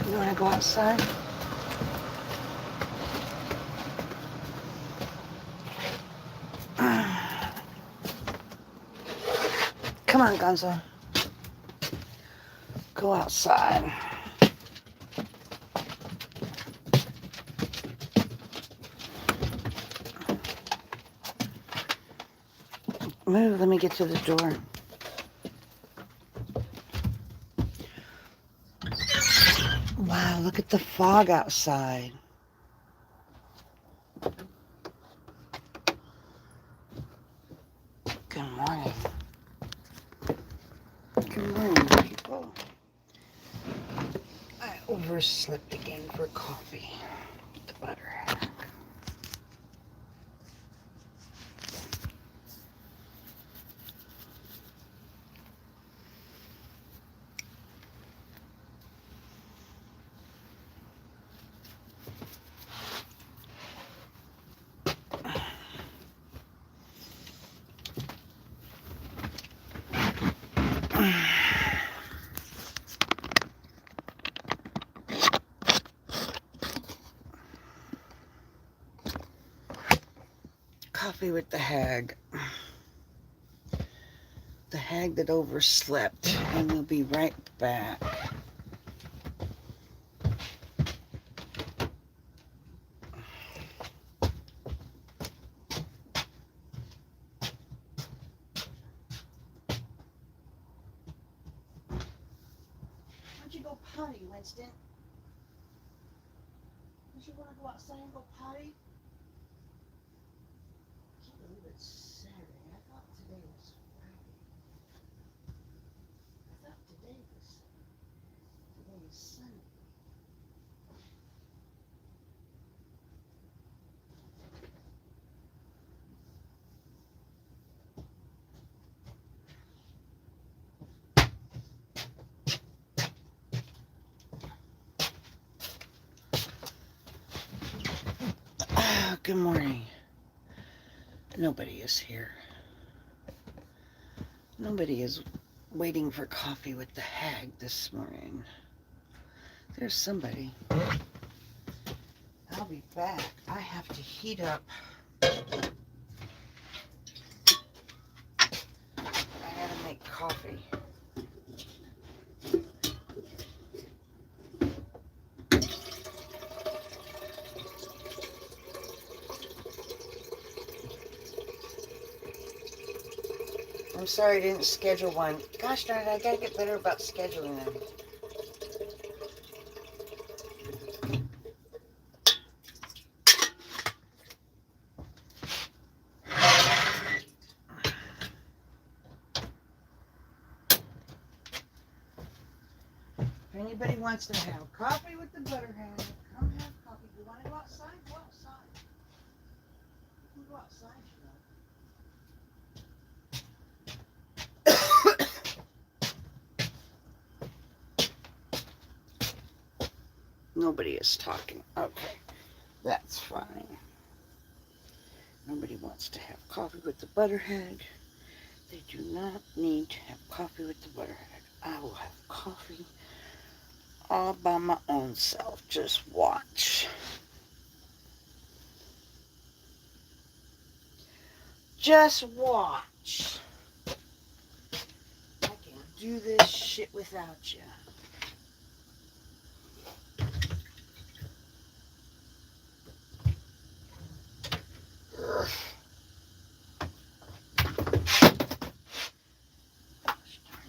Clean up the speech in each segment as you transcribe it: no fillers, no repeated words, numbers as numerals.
You want to go outside? Come on, Gonzo. Go outside. Move, let me get to the door. Wow, look at the fog outside. Good morning. Good morning, people. I overslept again for coffee. The butter. Coffee with the hag. The hag that overslept. And we'll be right back. Why'd you go potty, Winston? Don't you want to go outside and go potty? I can't believe it's Saturday. I thought today was Friday. I thought today was Sunday. Good morning. Nobody is here. Nobody is waiting for coffee with the hag this morning. There's somebody. I'll be back. I have to heat up. I gotta make coffee. I'm sorry I didn't schedule one. Gosh darn it, I gotta get better about scheduling them. If anybody wants to have coffee with the butterhead, come have coffee. You want to go outside? Go outside. You can go outside, you know. Nobody is talking. Okay, that's fine. Nobody wants to have coffee with the butterhead. They do not need to have coffee with the butterhead. I will have coffee all by my own self. Just watch. Just watch. I can do this shit without you. Ugh. Gosh darn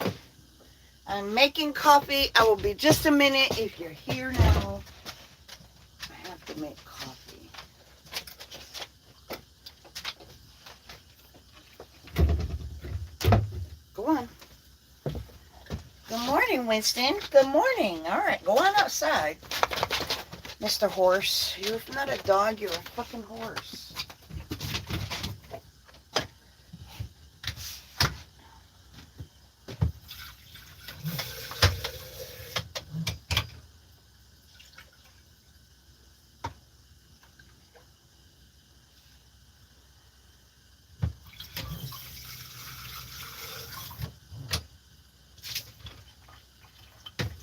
it. I'm making coffee. I will be just a minute. If you're here now, I have to make coffee. Go on. Good morning, Winston. Good morning. All right, go on outside. Mr. Horse, you're not a dog, you're a fucking horse.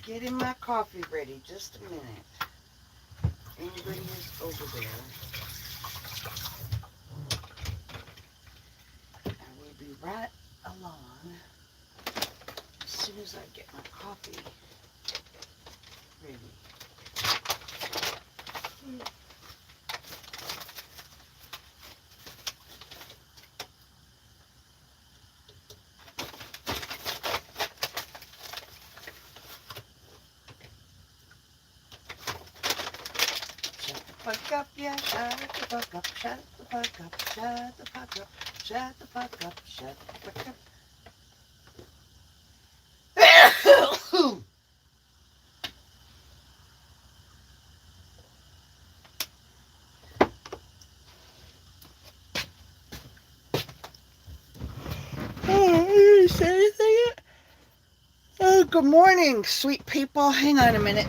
Getting my coffee ready. Just a minute. Anybody is over there. I will be right along as soon as I get my coffee ready. Shut the fuck up, yeah, shut the fuck up, shut the fuck up, shut the fuck up, shut the fuck up, shut the fuck up. Oh, say anything yet? Oh, good morning, sweet people. Hang on a minute.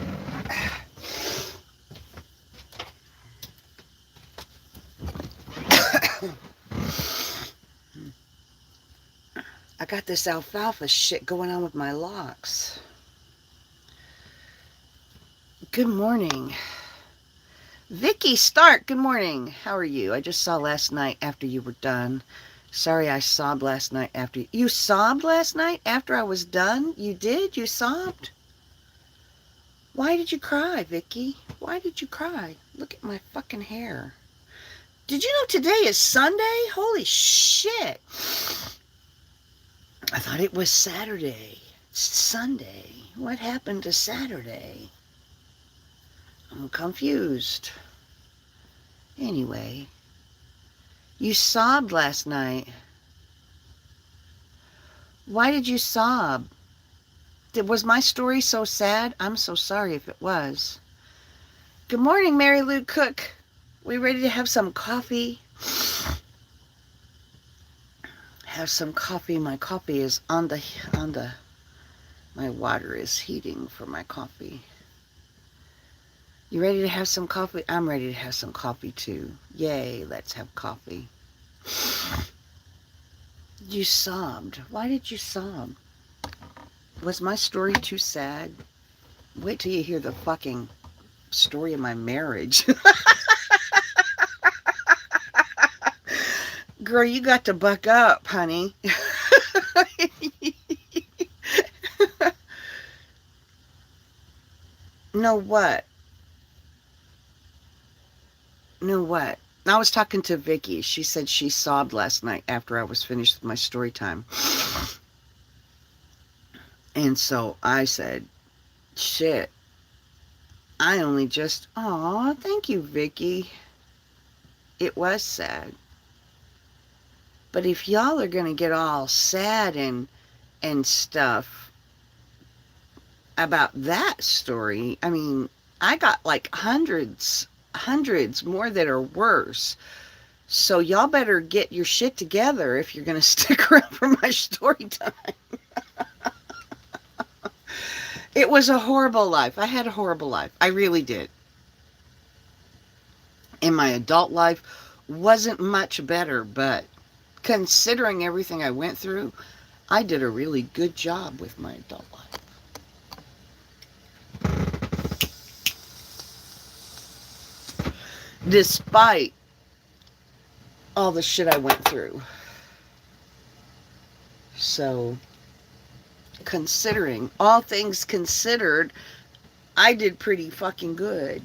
I got this alfalfa shit going on with my locks. Good morning. Vicky Stark, good morning. How are you? I just saw last night after you were done. Sorry I sobbed last night after you sobbed last night after I was done? You did? You sobbed? Why did you cry, Vicky? Why did you cry? Look at my fucking hair. Did you know today is Sunday? Holy shit. I thought it was Saturday. It's Sunday. What happened to Saturday? I'm confused. Anyway, you sobbed last night. Why did you sob? Was my story so sad? I'm so sorry if it was. Good morning, Mary Lou Cook. We ready to have some coffee? Have some coffee. My coffee is my water is heating for my coffee. You ready to have some coffee? I'm ready to have some coffee too. Yay, let's have coffee. You sobbed. Why did you sob? Was my story too sad? Wait till you hear the fucking story of my marriage. Girl, you got to buck up, honey. Know what? Know what? I was talking to Vicky. She said she sobbed last night after I was finished with my story time. And so I said, shit. I only just, aw, thank you, Vicky. It was sad. But if y'all are going to get all sad and stuff about that story, I mean, I got like hundreds more that are worse. So y'all better get your shit together if you're going to stick around for my story time. It was a horrible life. I had a horrible life. I really did. And my adult life wasn't much better, but considering everything I went through, I did a really good job with my adult life. Despite all the shit I went through. So, considering, all things considered, I did pretty fucking good.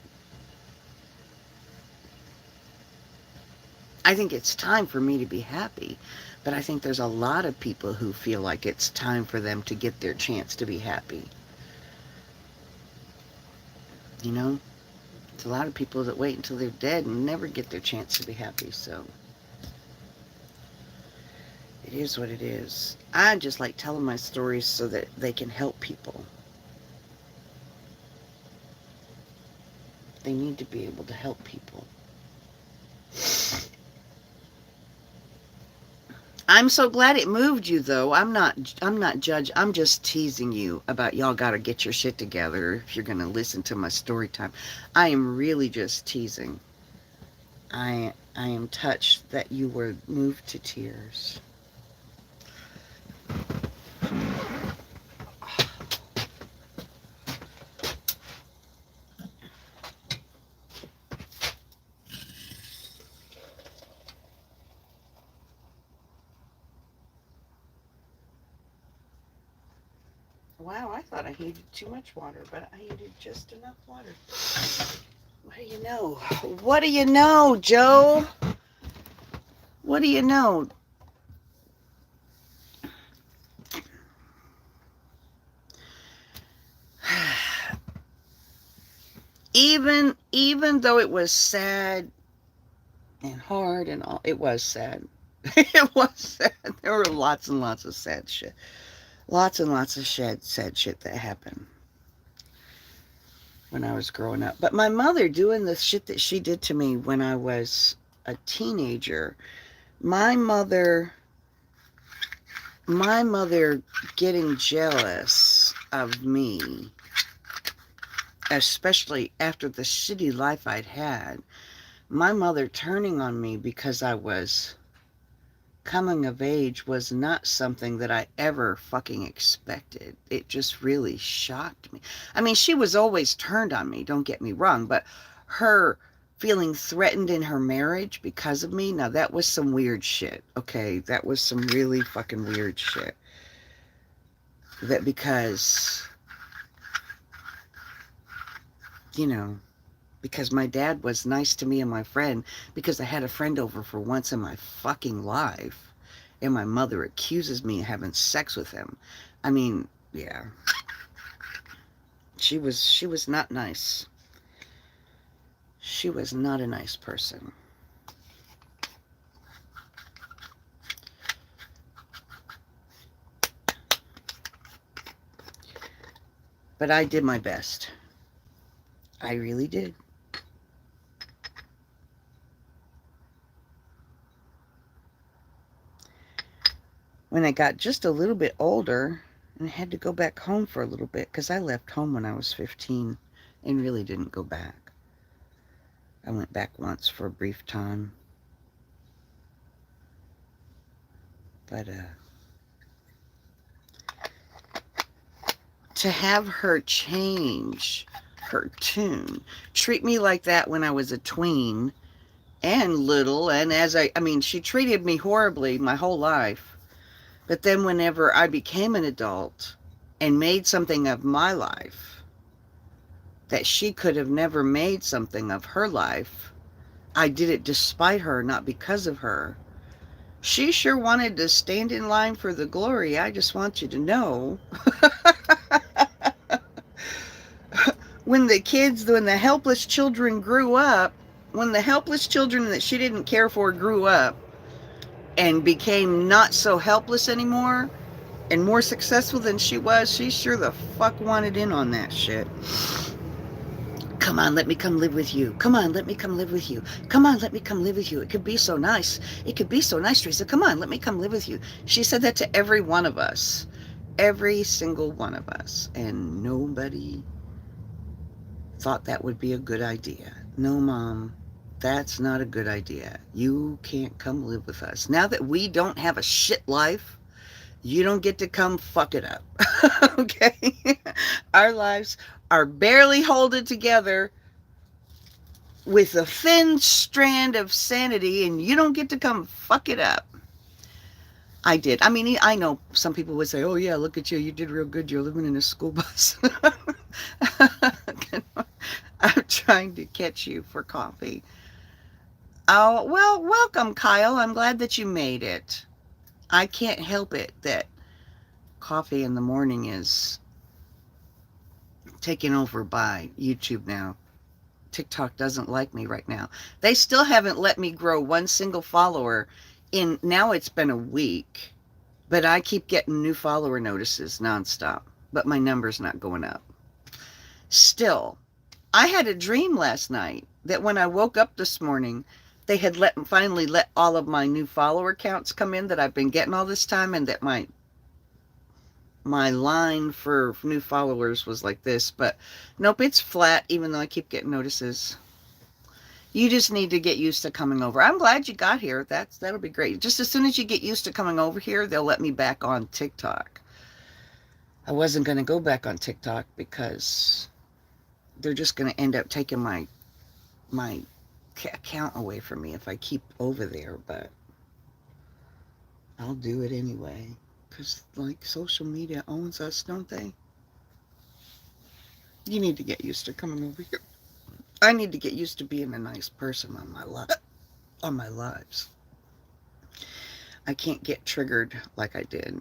I think it's time for me to be happy, but I think there's a lot of people who feel like it's time for them to get their chance to be happy. You know? There's a lot of people that wait until they're dead and never get their chance to be happy, so it is what it is. I just like telling my stories so that they can help people. They need to be able to help people. I'm so glad it moved you, though. I'm not judging. I'm just teasing you about y'all got to get your shit together if you're going to listen to my story time. I am really just teasing. I am touched that you were moved to tears. Wow, I thought I heated too much water, but I heated just enough water. What do you know? What do you know, Joe? What do you know? Even though it was sad and hard and all, it was sad. It was sad. There were lots and lots of sad shit. Lots and lots of sad shit that happened when I was growing up. But my mother doing the shit that she did to me when I was a teenager, my mother my mother getting jealous of me, especially after the shitty life I'd had, my mother turning on me because I was coming of age was not something that I ever fucking expected. It just really shocked me. I mean, she was always turned on me, don't get me wrong, but her feeling threatened in her marriage because of me, now that was some weird shit, okay? That was some really fucking weird shit. That because, you know, because my dad was nice to me and my friend, because I had a friend over for once in my fucking life, and my mother accuses me of having sex with him. I mean, yeah. She was not nice. She was not a nice person. But I did my best. I really did. When I got just a little bit older, and I had to go back home for a little bit, because I left home when I was 15 and really didn't go back. I went back once for a brief time. But to have her change her tune, treat me like that when I was a tween and little, and as I mean, she treated me horribly my whole life. But then whenever I became an adult and made something of my life that she could have never made something of her life, I did it despite her, not because of her. She sure wanted to stand in line for the glory. I just want you to know. When the helpless children grew up, when the helpless children that she didn't care for grew up and became not so helpless anymore and more successful than she was, she sure the fuck wanted in on that shit. Come on, let me come live with you. Come on, let me come live with you. Come on, let me come live with you. It could be so nice. It could be so nice, Teresa. Come on, let me come live with you. She said that to every one of us. Every single one of us. And nobody thought that would be a good idea. No, Mom, that's not a good idea. You can't come live with us. Now that we don't have a shit life, you don't get to come fuck it up. Okay? Our lives are barely holding together with a thin strand of sanity, and you don't get to come fuck it up. I did. I mean, I know some people would say, oh, yeah, look at you. You did real good. You're living in a school bus. I'm trying to catch you for coffee. Oh, well, welcome, Kyle. I'm glad that you made it. I can't help it that coffee in the morning is taken over by YouTube now. TikTok doesn't like me right now. They still haven't let me grow one single follower in, now it's been a week, but I keep getting new follower notices nonstop, but my number's not going up. Still, I had a dream last night that when I woke up this morning, they had finally let all of my new follower counts come in that I've been getting all this time, and that my line for new followers was like this, but nope, it's flat, even though I keep getting notices. You just need to get used to coming over. I'm glad you got here. That'll be great. Just as soon as you get used to coming over here, they'll let me back on TikTok. I wasn't going to go back on TikTok because they're just going to end up taking my account away from me if I keep over there, but I'll do it anyway. Because, like, social media owns us, don't they? You need to get used to coming over here. I need to get used to being a nice person on my lives. I can't get triggered like I did.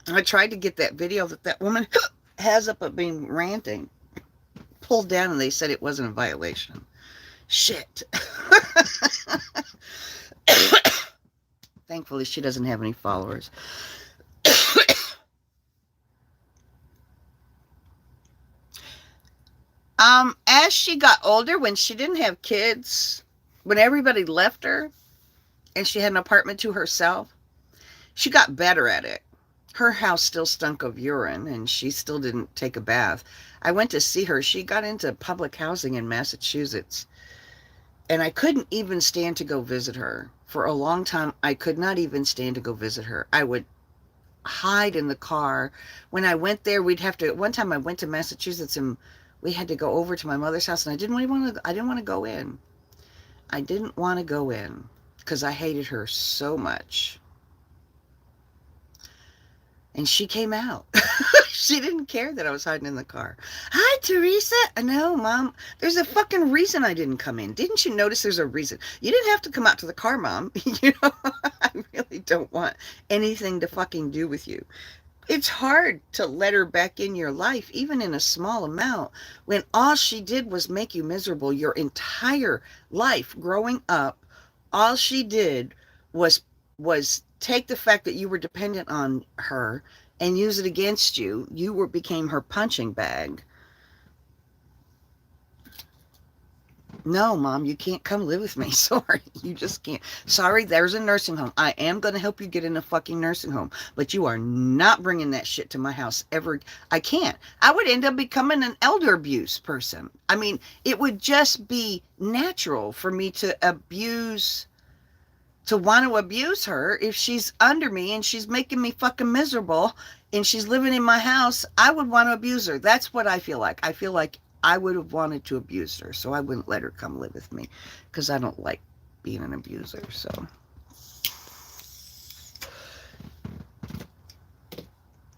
I tried to get that video that woman has up of being ranting pulled down, and they said it wasn't a violation. Shit. Thankfully, she doesn't have any followers. As she got older, when she didn't have kids, when everybody left her and she had an apartment to herself, she got better at it. Her house still stunk of urine and she still didn't take a bath. I went to see her. She got into public housing in Massachusetts, and I couldn't even stand to go visit her. For a long time, I could not even stand to go visit her. I would hide in the car. When I went there, one time I went to Massachusetts and we had to go over to my mother's house, and I didn't want to go in. I didn't want to go in because I hated her so much. And she came out. She didn't care that I was hiding in the car. Hi, Teresa. No, Mom, there's a fucking reason I didn't come in. Didn't you notice there's a reason? You didn't have to come out to the car, Mom. I really don't want anything to fucking do with you. It's hard to let her back in your life, even in a small amount, when all she did was make you miserable your entire life growing up. All she did was take the fact that you were dependent on her and use it against you. You became her punching bag. No, Mom, you can't come live with me. Sorry, you just can't. Sorry, there's a nursing home. I am going to help you get in a fucking nursing home, but you are not bringing that shit to my house ever. I can't. I would end up becoming an elder abuse person. I mean, it would just be natural for me to want to abuse her if she's under me and she's making me fucking miserable and she's living in my house. I would want to abuse her. That's what I feel like. I feel like I would have wanted to abuse her, so I wouldn't let her come live with me because I don't like being an abuser. So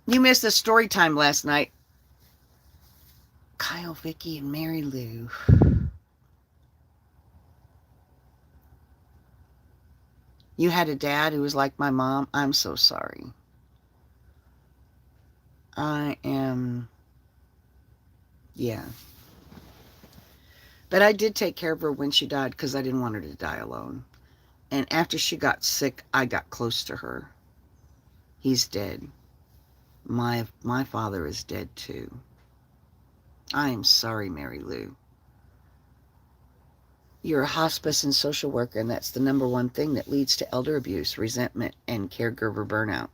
you missed the story time last night. Kyle, Vicky, and Mary Lou. You had a dad who was like my mom. I'm so sorry. Yeah. But I did take care of her when she died because I didn't want her to die alone. And after she got sick, I got close to her. He's dead. My father is dead too. I am sorry, Mary Lou. You're a hospice and social worker, and that's the number one thing that leads to elder abuse, resentment, and caregiver burnout.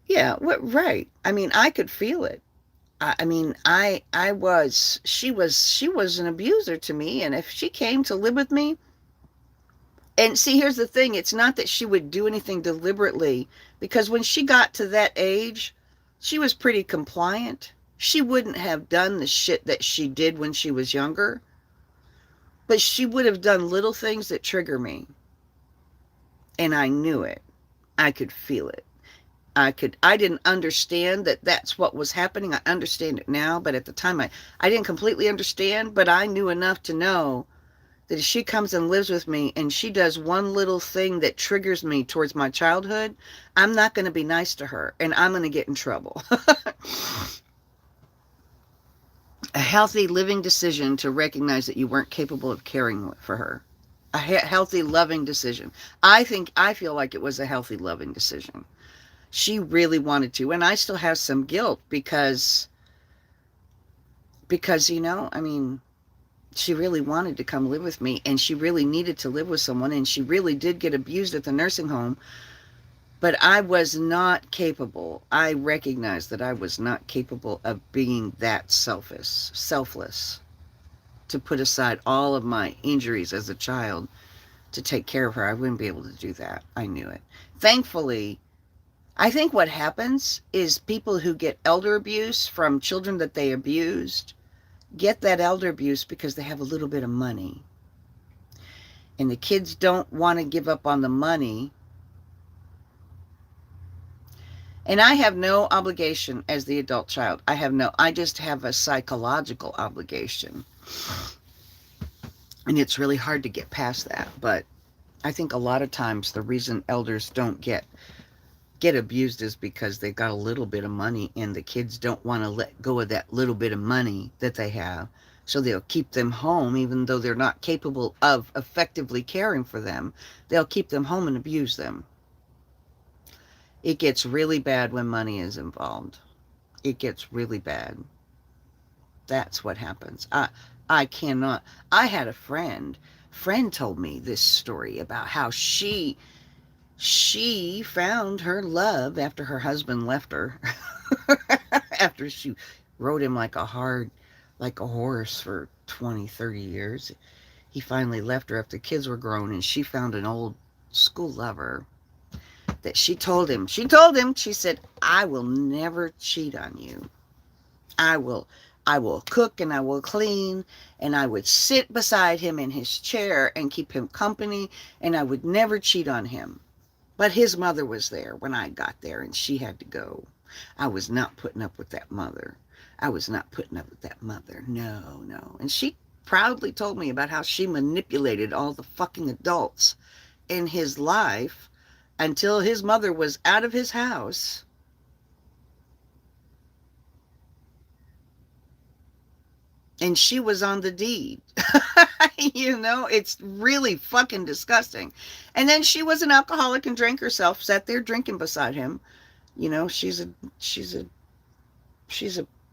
Yeah, right. I mean, I could feel it. She was an abuser to me, and if she came to live with me, and see, here's the thing, it's not that she would do anything deliberately, because when she got to that age, she was pretty compliant. She wouldn't have done the shit that she did when she was younger, but she would have done little things that trigger me. And I knew it. I could feel it. I didn't understand that that's what was happening. I understand it now, but at the time I didn't completely understand, but I knew enough to know that if she comes and lives with me and she does one little thing that triggers me towards my childhood, I'm not going to be nice to her and I'm going to get in trouble. A healthy living decision to recognize that you weren't capable of caring for her. A healthy, loving decision. I feel like it was a healthy, loving decision. She really wanted to, and I still have some guilt because I mean, she really wanted to come live with me, and she really needed to live with someone, and she really did get abused at the nursing home, but I was not capable. I recognized that I was not capable of being that selfless, to put aside all of my injuries as a child to take care of her. I wouldn't be able to do that. I knew it. Thankfully, I think what happens is people who get elder abuse from children that they abused get that elder abuse because they have a little bit of money. And the kids don't want to give up on the money. And I have no obligation as the adult child. I just have a psychological obligation. And it's really hard to get past that. But I think a lot of times the reason elders don't get abused is because they've got a little bit of money and the kids don't want to let go of that little bit of money that they have. So they'll keep them home even though they're not capable of effectively caring for them. They'll keep them home and abuse them. It gets really bad when money is involved. It gets really bad. That's what happens. I cannot. I had a friend told me this story about how she found her love after her husband left her. After she rode him like a horse for 20, 30 years. He finally left her after the kids were grown, and she found an old school lover that she told him, she said, I will never cheat on you. I will cook and I will clean, and I would sit beside him in his chair and keep him company, and I would never cheat on him. But his mother was there when I got there, and she had to go. I was not putting up with that mother. I was not putting up with that mother. No, no. And she proudly told me about how she manipulated all the fucking adults in his life until his mother was out of his house. And she was on the deed. It's really fucking disgusting. And then she was an alcoholic and drank herself, sat there drinking beside him. She's a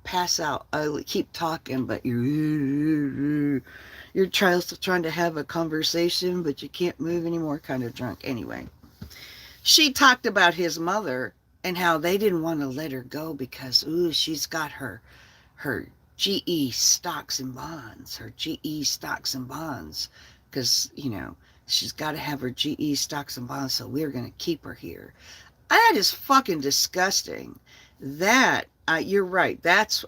pass out. I keep talking, but you're still trying to have a conversation, but you can't move anymore kind of drunk. Anyway, she talked about his mother and how they didn't want to let her go because, she's got her GE stocks and bonds, because, she's got to have her GE stocks and bonds, so we're going to keep her here. That is fucking disgusting. You're right. That's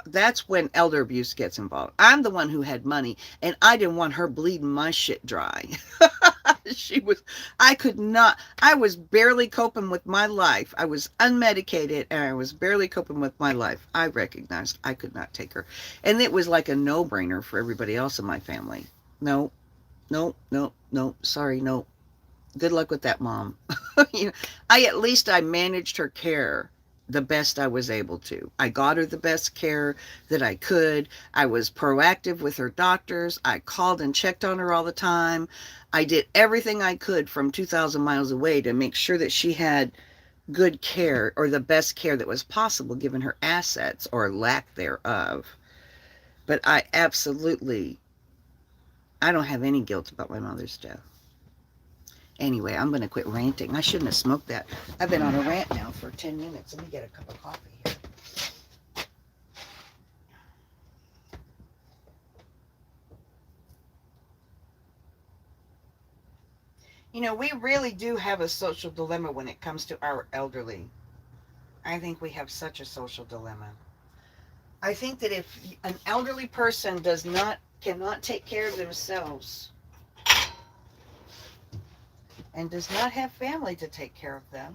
when elder abuse gets involved. I'm the one who had money, and I didn't want her bleeding my shit dry. I was barely coping with my life. I was unmedicated, and I was barely coping with my life. I recognized I could not take her. And it was like a no-brainer for everybody else in my family. No, no, no, no, sorry, no. Good luck with that, Mom. I managed her care the best I was able to. I got her the best care that I could. I was proactive with her doctors. I called and checked on her all the time. I did everything I could from 2,000 miles away to make sure that she had good care, or the best care that was possible given her assets or lack thereof. But I don't have any guilt about my mother's death. Anyway, I'm going to quit ranting. I shouldn't have smoked that. I've been on a rant now for 10 minutes. Let me get a cup of coffee here. We really do have a social dilemma when it comes to our elderly. I think we have such a social dilemma. I think that if an elderly person cannot take care of themselves and does not have family to take care of them,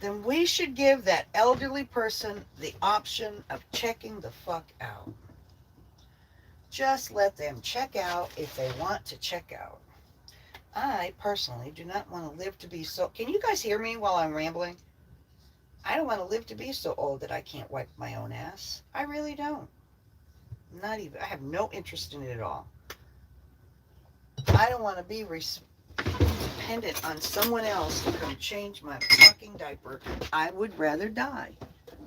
then we should give that elderly person the option of checking the fuck out. Just let them check out if they want to check out. I personally do not want to live to be so... Can you guys hear me while I'm rambling? I don't want to live to be so old that I can't wipe my own ass. I really don't. Not even. I have no interest in it at all. I don't want to be dependent on someone else to come change my fucking diaper. I would rather die.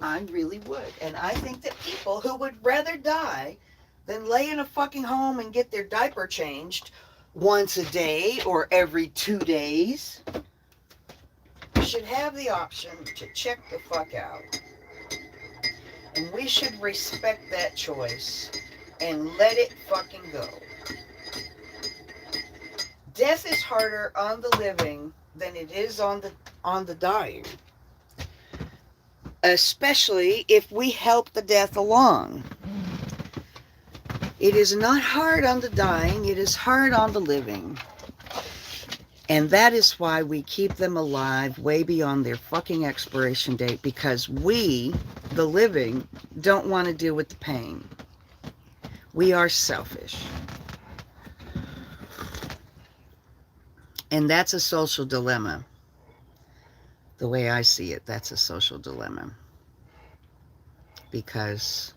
I really would. And I think that people who would rather die than lay in a fucking home and get their diaper changed once a day or every 2 days should have the option to check the fuck out. And we should respect that choice and let it fucking go. Death is harder on the living than it is on the dying. Especially if we help the death along. It is not hard on the dying, it is hard on the living. And that is why we keep them alive way beyond their fucking expiration date, because we, the living, don't want to deal with the pain. We are selfish. And that's a social dilemma. The way I see it, that's a social dilemma. Because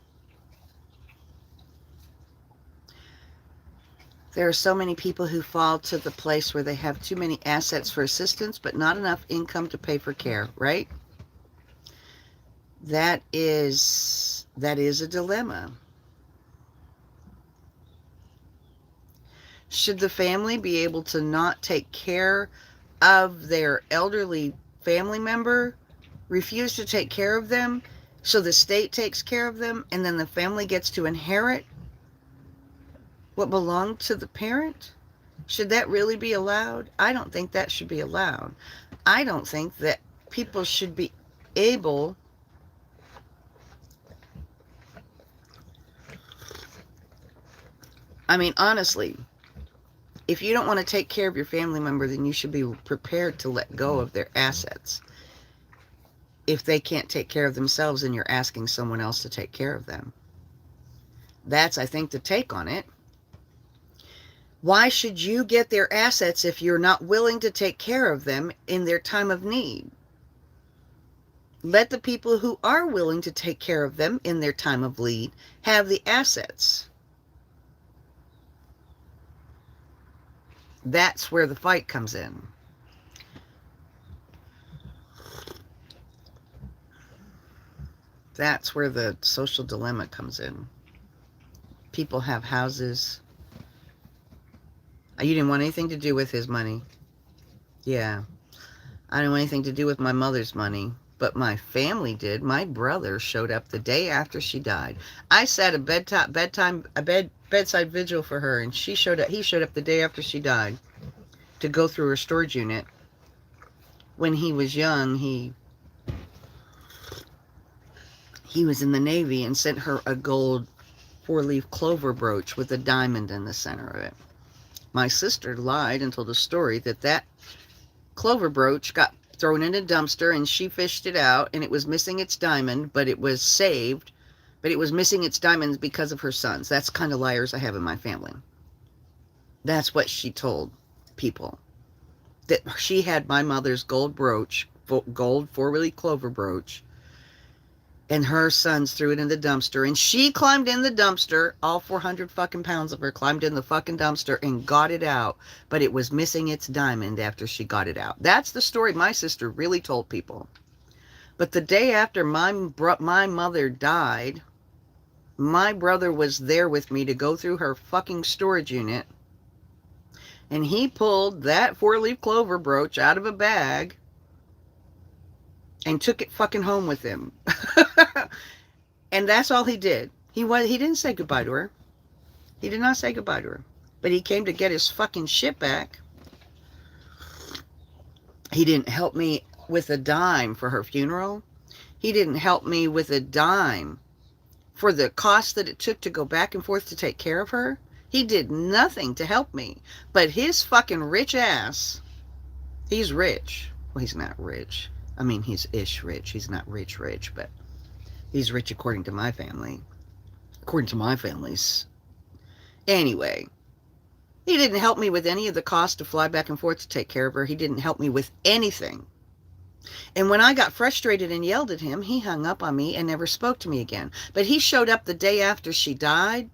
there are so many people who fall to the place where they have too many assets for assistance, but not enough income to pay for care, right? That is a dilemma. Should the family be able to not take care of their elderly family member, refuse to take care of them, so the state takes care of them, and then the family gets to inherit what belonged to the parent? Should that really be allowed? I don't think that should be allowed. I don't think that people should be able honestly, if you don't want to take care of your family member, then you should be prepared to let go of their assets. If they can't take care of themselves and you're asking someone else to take care of them. That's, I think, the take on it. Why should you get their assets if you're not willing to take care of them in their time of need? Let the people who are willing to take care of them in their time of need have the assets. That's where the fight comes in. That's where the social dilemma comes in. People have houses. You didn't want anything to do with his money. Yeah. I didn't want anything to do with my mother's money. But my family did. My brother showed up the day after she died. I sat a bedside vigil for her, and he showed up the day after she died to go through her storage unit. When he was young, he was in the Navy and sent her a gold 4-leaf clover brooch with a diamond in the center of it. My sister lied and told a story that clover brooch got thrown in a dumpster and she fished it out and it was missing its diamond, but it was saved, but it was missing its diamonds because of her sons. That's the kind of liars I have in my family. That's what she told people. That she had my mother's gold brooch, gold 4-leaf clover brooch, and her sons threw it in the dumpster, and she climbed in the dumpster, all 400 fucking pounds of her climbed in the fucking dumpster and got it out, but it was missing its diamond after she got it out. That's the story my sister really told people. But the day after my mother died, my brother was there with me to go through her fucking storage unit, and he pulled that 4-leaf clover brooch out of a bag and took it fucking home with him. And that's all he did. He didn't say goodbye to her. He did not say goodbye to her. But he came to get his fucking shit back. He didn't help me with a dime for her funeral. He didn't help me with a dime for the cost that it took to go back and forth to take care of her. He did nothing to help me. But his fucking rich ass, he's rich. Well, he's not rich. I mean, he's ish rich. He's not rich, but he's rich according to my family. According to my family's. Anyway, he didn't help me with any of the cost to fly back and forth to take care of her. He didn't help me with anything. And when I got frustrated and yelled at him, he hung up on me and never spoke to me again. But he showed up the day after she died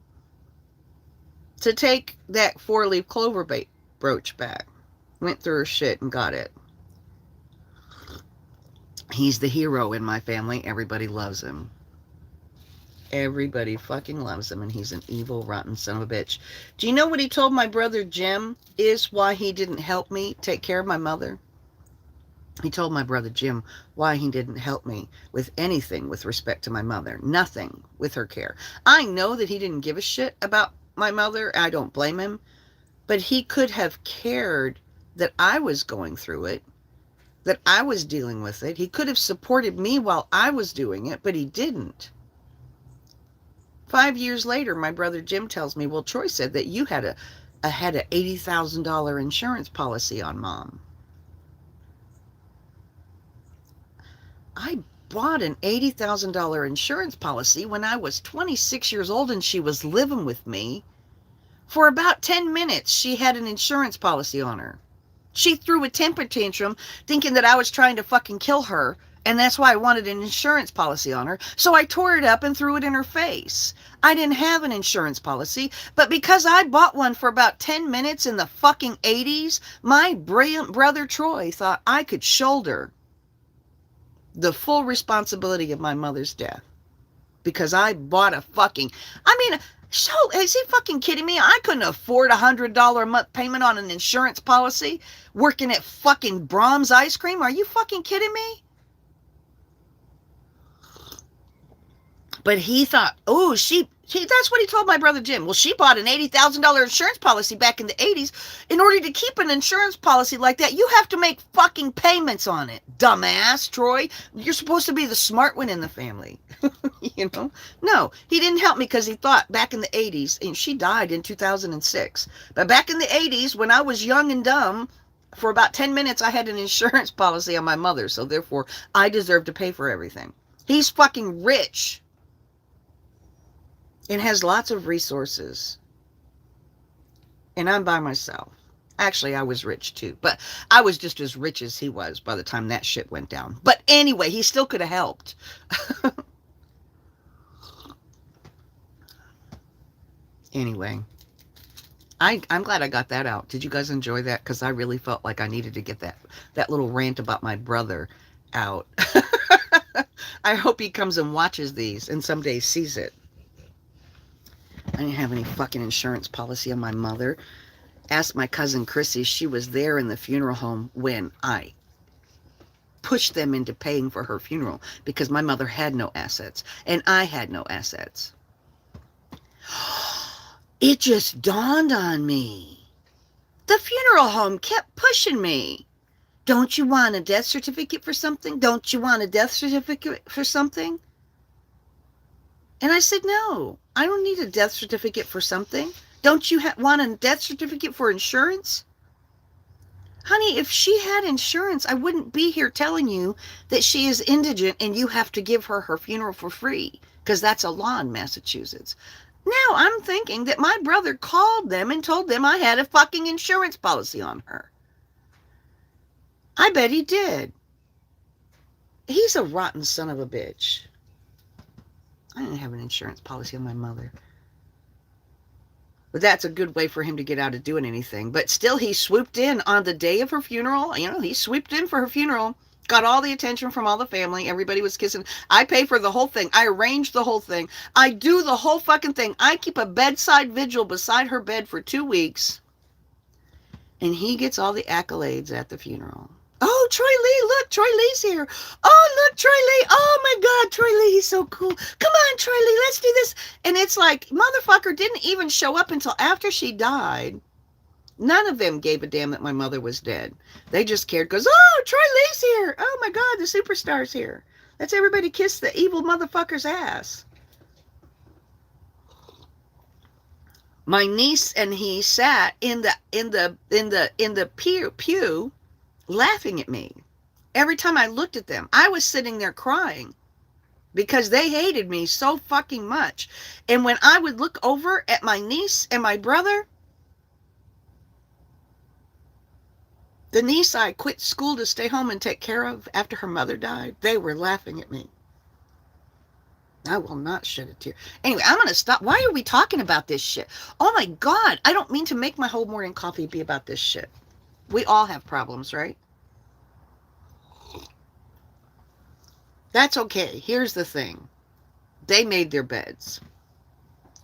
to take that 4-leaf clover brooch back. Went through her shit and got it. He's the hero in my family. Everybody loves him. Everybody fucking loves him, and he's an evil, rotten son of a bitch. Do you know what he told my brother Jim is why he didn't help me take care of my mother? He told my brother Jim why he didn't help me with anything with respect to my mother. Nothing with her care. I know that he didn't give a shit about my mother. I don't blame him. But he could have cared that I was going through it, that I was dealing with it. He could have supported me while I was doing it, but he didn't. 5 years later, my brother Jim tells me, well, Troy said that you had I had an $80,000 insurance policy on Mom. I bought an $80,000 insurance policy when I was 26 years old and she was living with me. For about 10 minutes, she had an insurance policy on her. She threw a temper tantrum thinking that I was trying to fucking kill her, and that's why I wanted an insurance policy on her. So I tore it up and threw it in her face. I didn't have an insurance policy, but because I bought one for about 10 minutes in the fucking 80s, my brilliant brother Troy thought I could shoulder the full responsibility of my mother's death. Because I bought a fucking, I mean, so, is he fucking kidding me? I couldn't afford $100 a month payment on an insurance policy working at fucking Brahms Ice Cream. Are you fucking kidding me? But he thought, oh, that's what he told my brother Jim. Well, she bought an $80,000 insurance policy back in the 80s. In order to keep an insurance policy like that, you have to make fucking payments on it. Dumbass, Troy. You're supposed to be the smart one in the family. You know? No, he didn't help me because he thought back in the 80s, and she died in 2006. But back in the 80s, when I was young and dumb, for about 10 minutes, I had an insurance policy on my mother. So therefore, I deserve to pay for everything. He's fucking rich. It has lots of resources. And I'm by myself. Actually, I was rich too. But I was just as rich as he was by the time that shit went down. But anyway, he still could have helped. Anyway. I'm glad I got that out. Did you guys enjoy that? Because I really felt like I needed to get that little rant about my brother out. I hope he comes and watches these and someday sees it. I didn't have any fucking insurance policy on my mother. Asked my cousin Chrissy. She was there in the funeral home when I pushed them into paying for her funeral because my mother had no assets and I had no assets. It just dawned on me. The funeral home kept pushing me. Don't you want a death certificate for something? Don't you want a death certificate for something? And I said, no, I don't need a death certificate for something. Don't you want a death certificate for insurance? Honey, if she had insurance, I wouldn't be here telling you that she is indigent and you have to give her her funeral for free, because that's a law in Massachusetts. Now I'm thinking that my brother called them and told them I had a fucking insurance policy on her. I bet he did. He's a rotten son of a bitch. I didn't have an insurance policy on my mother. But that's a good way for him to get out of doing anything. But still, he swooped in on the day of her funeral. You know, he swooped in for her funeral. Got all the attention from all the family. Everybody was kissing. I pay for the whole thing. I arrange the whole thing. I do the whole fucking thing. I keep a bedside vigil beside her bed for 2 weeks. And he gets all the accolades at the funeral. Oh, Troy Lee, look, Troy Lee's here. Oh, look, Troy Lee. Oh, my God, Troy Lee, he's so cool. Come on, Troy Lee, let's do this. And it's like, motherfucker didn't even show up until after she died. None of them gave a damn that my mother was dead. They just cared because, oh, Troy Lee's here. Oh, my God, the superstar's here. Let's everybody kiss the evil motherfucker's ass. My niece and he sat in the pew laughing at me. Every time I looked at them, I was sitting there crying because they hated me so fucking much. And when I would look over at my niece and my brother, the niece I quit school to stay home and take care of after her mother died, they were laughing at me. I will not shed a tear. Anyway, I'm going to stop. Why are we talking about this shit? Oh my God, I don't mean to make my whole morning coffee be about this shit. We all have problems, right? That's okay. Here's the thing. They made their beds.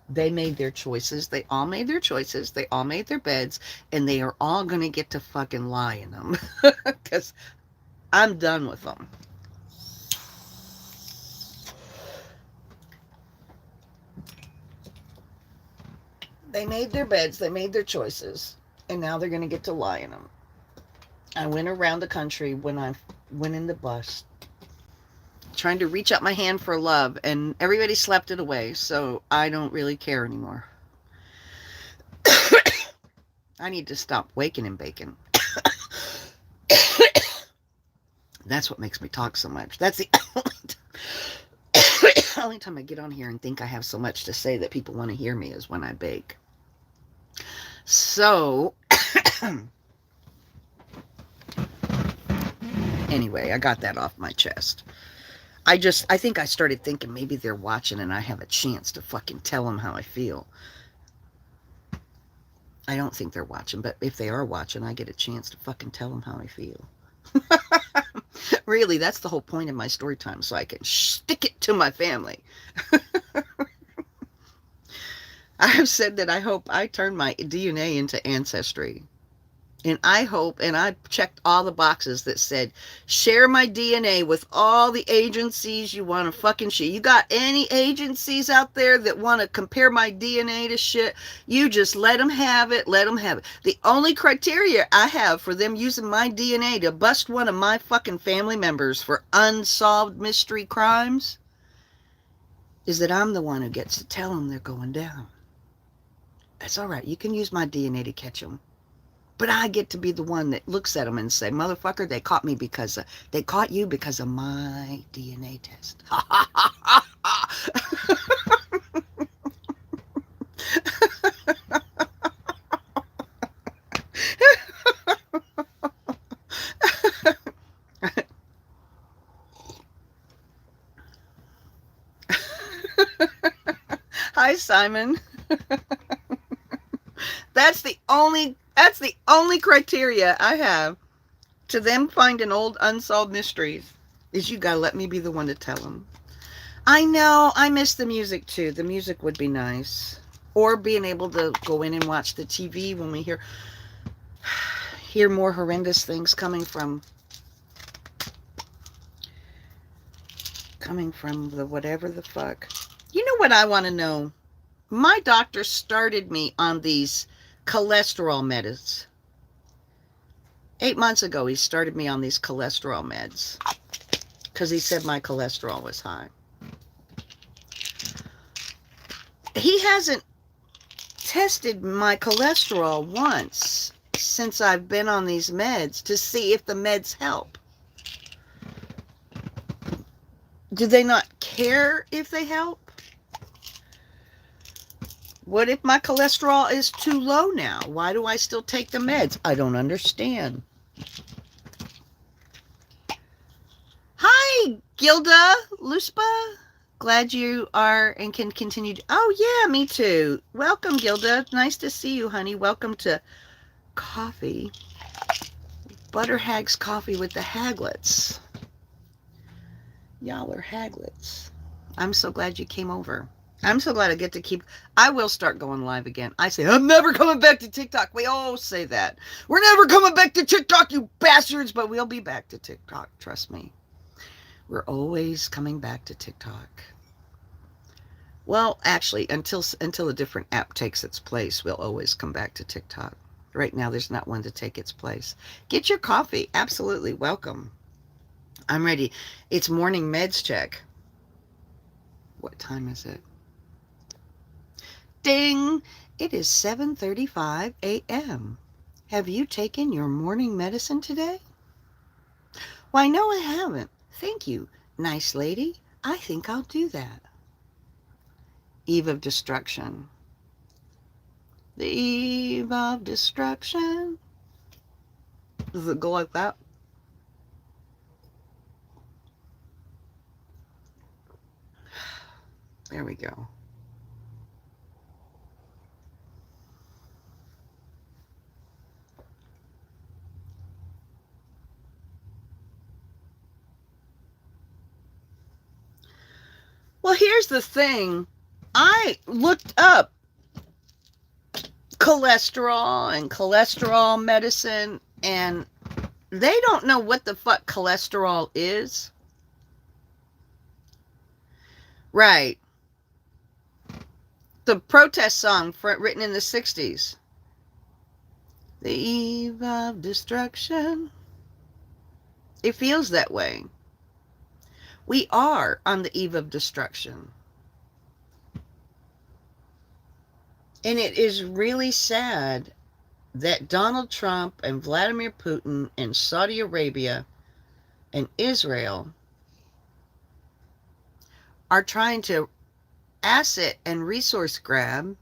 They made their choices. They all made their choices. They all made their beds. And they are all going to get to fucking lie in them. Because I'm done with them. They made their beds. They made their choices. And now they're going to get to lie in them. I went around the country when I went in the bus, trying to reach out my hand for love, and everybody slapped it away, so I don't really care anymore. I need to stop waking and baking. That's what makes me talk so much. That's the only time I get on here and think I have so much to say that people want to hear me is when I bake. So, anyway, I got that off my chest. I think I started thinking maybe they're watching and I have a chance to fucking tell them how I feel. I don't think they're watching, but if they are watching, I get a chance to fucking tell them how I feel. Really, that's the whole point of my story time, so I can stick it to my family. I have said that I hope I turn my DNA into Ancestry. And I hope, and I checked all the boxes that said, share my DNA with all the agencies you want to fucking share. You got any agencies out there that want to compare my DNA to shit? You just let them have it, let them have it. The only criteria I have for them using my DNA to bust one of my fucking family members for unsolved mystery crimes is that I'm the one who gets to tell them they're going down. That's all right. You can use my DNA to catch them. But I get to be the one that looks at them and say, motherfucker, they caught me because they caught you because of my DNA test. Hi, Simon. That's the only criteria I have to them finding old unsolved mysteries is you gotta let me be the one to tell them. I know, I miss the music too. The music would be nice. Or being able to go in and watch the TV when we hear more horrendous things coming from the whatever the fuck. You know what I want to know? My doctor started me on these cholesterol meds. 8 months ago, he started me on these cholesterol meds because he said my cholesterol was high. He hasn't tested my cholesterol once since I've been on these meds to see if the meds help. Do they not care if they help? What if my cholesterol is too low now? Why do I still take the meds? I don't understand. Hi, Gilda Luspa. Glad you are and can continue. Oh, yeah, me too. Welcome, Gilda. Nice to see you, honey. Welcome to coffee. Butter Hags coffee with the Haglets. Y'all are Haglets. I'm so glad you came over. I'm so glad I get to keep. I will start going live again. I say, I'm never coming back to TikTok. We all say that. We're never coming back to TikTok, you bastards. But we'll be back to TikTok. Trust me. We're always coming back to TikTok. Well, actually, until a different app takes its place, we'll always come back to TikTok. Right now, there's not one to take its place. Get your coffee. Absolutely. Welcome. I'm ready. It's morning meds check. What time is it? Ding! It is 7:35 a.m. Have you taken your morning medicine today? Why, no, I haven't. Thank you, nice lady. I think I'll do that. Eve of destruction. The eve of destruction. Does it go like that? There we go. Well, here's the thing. I looked up cholesterol and cholesterol medicine, and they don't know what the fuck cholesterol is. Right. The protest song written in the 60s. The eve of destruction. It feels that way. We are on the eve of destruction. And it is really sad that Donald Trump and Vladimir Putin and Saudi Arabia and Israel are trying to asset and resource grab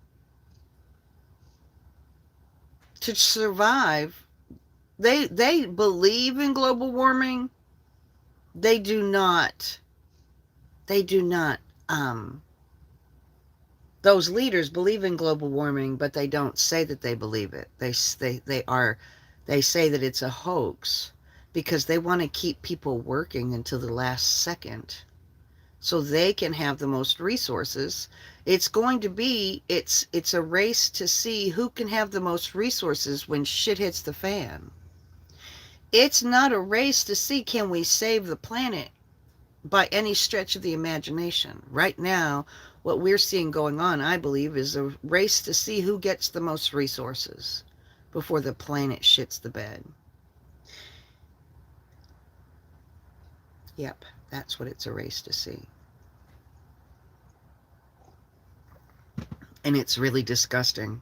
to survive. They believe in global warming. They do not. They do not. Those leaders believe in global warming, but they don't say that they believe it. They say that it's a hoax because they want to keep people working until the last second so they can have the most resources. It's a race to see who can have the most resources when shit hits the fan. It's not a race to see can we save the planet by any stretch of the imagination. Right now, what we're seeing going on, I believe, is a race to see who gets the most resources before the planet shits the bed. Yep, that's what it's a race to see. And it's really disgusting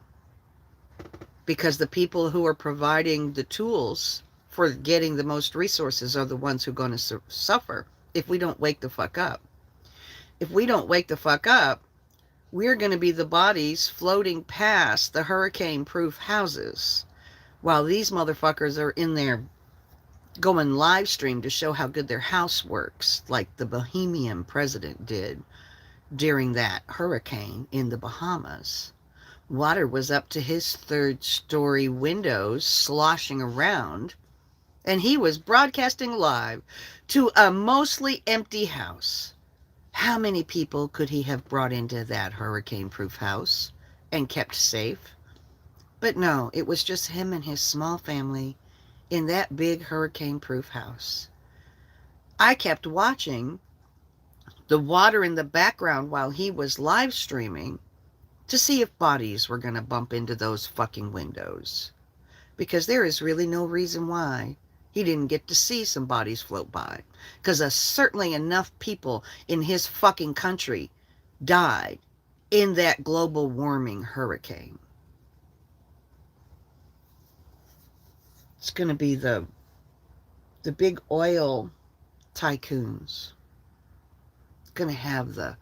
because the people who are providing the tools for getting the most resources are the ones who are going to suffer if we don't wake the fuck up. If we don't wake the fuck up, we're going to be the bodies floating past the hurricane-proof houses while these motherfuckers are in there going live stream to show how good their house works, like the Bahamian president did during that hurricane in the Bahamas. Water was up to his third-story windows sloshing around, and he was broadcasting live to a mostly empty house. How many people could he have brought into that hurricane-proof house and kept safe? But no, it was just him and his small family in that big hurricane-proof house. I kept watching the water in the background while he was live streaming to see if bodies were going to bump into those fucking windows. Because there is really no reason why he didn't get to see some bodies float by. Because certainly enough people in his fucking country died in that global warming hurricane. It's going to be the big oil tycoons. It's going to have the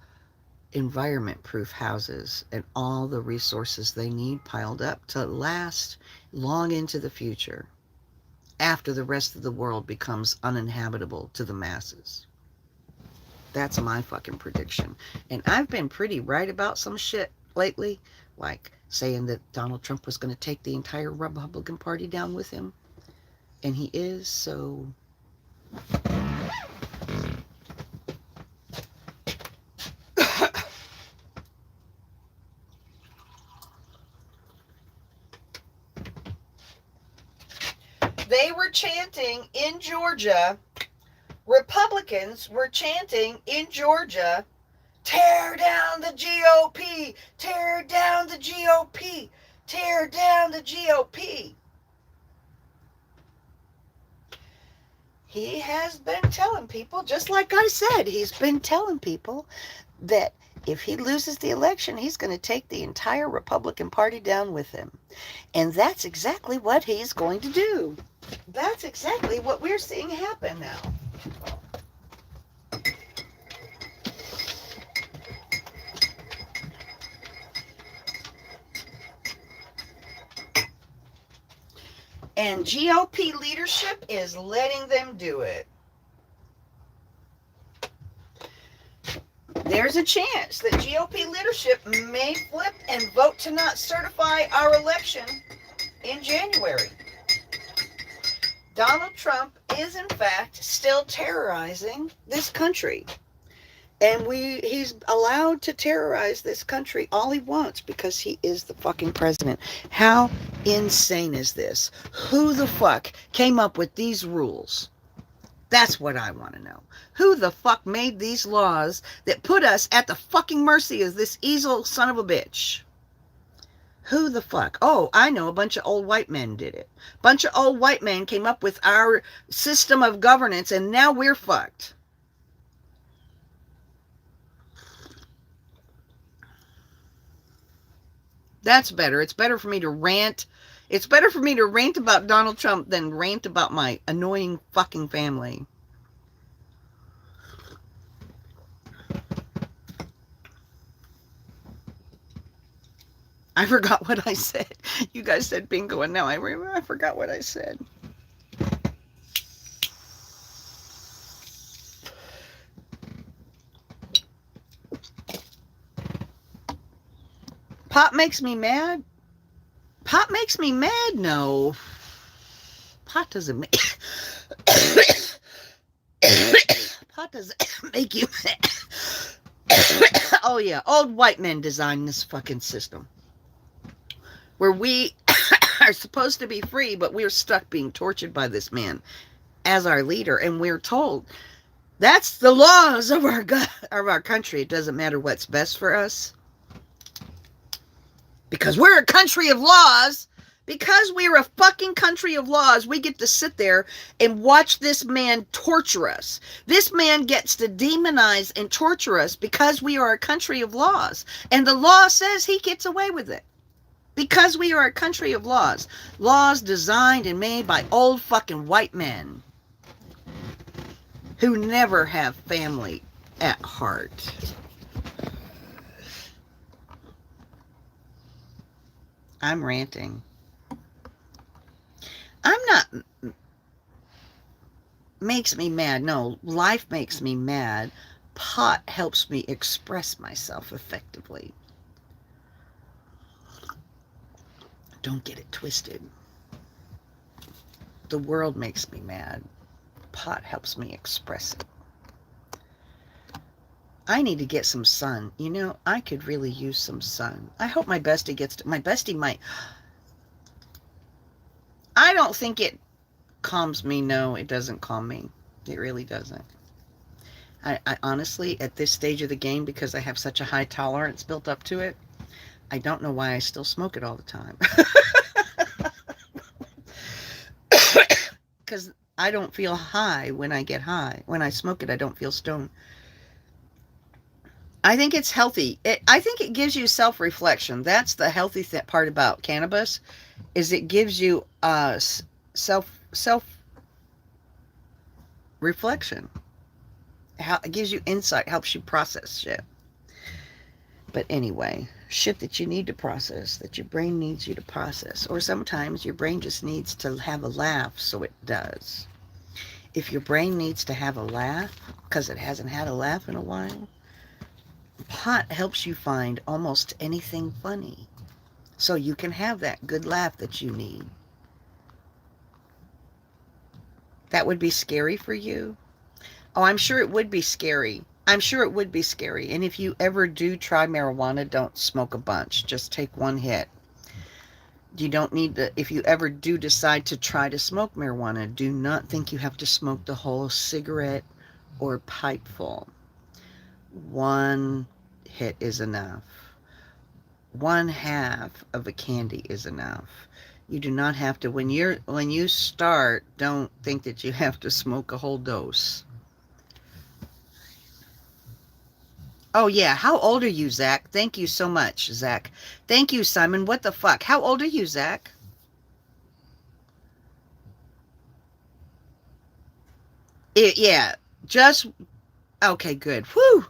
environment-proof houses and all the resources they need piled up to last long into the future after the rest of the world becomes uninhabitable to the masses. That's my fucking prediction. And I've been pretty right about some shit lately, like saying that Donald Trump was going to take the entire Republican Party down with him. And he is, so... They were chanting in Georgia, Republicans were chanting in Georgia, tear down the GOP, tear down the GOP, tear down the GOP. He has been telling people, just like I said, he's been telling people that if he loses the election, he's going to take the entire Republican Party down with him. And that's exactly what he's going to do. That's exactly what we're seeing happen now. And GOP leadership is letting them do it. There's a chance that GOP leadership may flip and vote to not certify our election in January. Donald Trump is, in fact, still terrorizing this country. And he's allowed to terrorize this country all he wants because he is the fucking president. How insane is this? Who the fuck came up with these rules? That's what I want to know. Who the fuck made these laws that put us at the fucking mercy of this evil son of a bitch? Who the fuck? Oh, I know, a bunch of old white men did it. A bunch of old white men came up with our system of governance, and now we're fucked. That's better. It's better for me to rant It's better for me to rant about Donald Trump than rant about my annoying fucking family. I forgot what I said. You guys said bingo, and now I remember I forgot what I said. Pop makes me mad? Pot makes me mad? No. Pot doesn't make... Pot doesn't make you mad. Oh, yeah. Old white men designed this fucking system. Where we are supposed to be free, but we're stuck being tortured by this man as our leader. And we're told, that's the laws of our country. It doesn't matter what's best for us. Because we're a country of laws. Because we're a fucking country of laws, we get to sit there and watch this man torture us. This man gets to demonize and torture us because we are a country of laws. And the law says he gets away with it. Because we are a country of laws. Laws designed and made by old fucking white men who never have family at heart. I'm ranting. I'm not... Makes me mad. No, life makes me mad. Pot helps me express myself effectively. Don't get it twisted. The world makes me mad. Pot helps me express it. I need to get some sun. You know, I could really use some sun. I hope my bestie gets to... My bestie might... I don't think it calms me. No, it doesn't calm me. It really doesn't. I honestly, at this stage of the game, because I have such a high tolerance built up to it, I don't know why I still smoke it all the time. Because I don't feel high when I get high. When I smoke it, I don't feel stoned. I think it's healthy. I think it gives you self-reflection. That's the healthy part about cannabis, is it gives you self-reflection. It gives you insight, helps you process shit. But anyway, shit that you need to process, that your brain needs you to process. Or sometimes your brain just needs to have a laugh, so it does. If your brain needs to have a laugh, because it hasn't had a laugh in a while, pot helps you find almost anything funny. So you can have that good laugh that you need. That would be scary for you? Oh, I'm sure it would be scary. I'm sure it would be scary. And if you ever do try marijuana, don't smoke a bunch. Just take one hit. You don't need to, if you ever do decide to try to smoke marijuana, do not think you have to smoke the whole cigarette or pipe full. One hit is enough. 1/2 of a candy is enough. You do not have to, when you start, don't think that you have to smoke a whole dose. Oh yeah, how old are you, Zach? Thank you so much, Zach. Thank you, Simon. What the fuck? How old are you, Zach? Yeah, just, okay, good. Whew.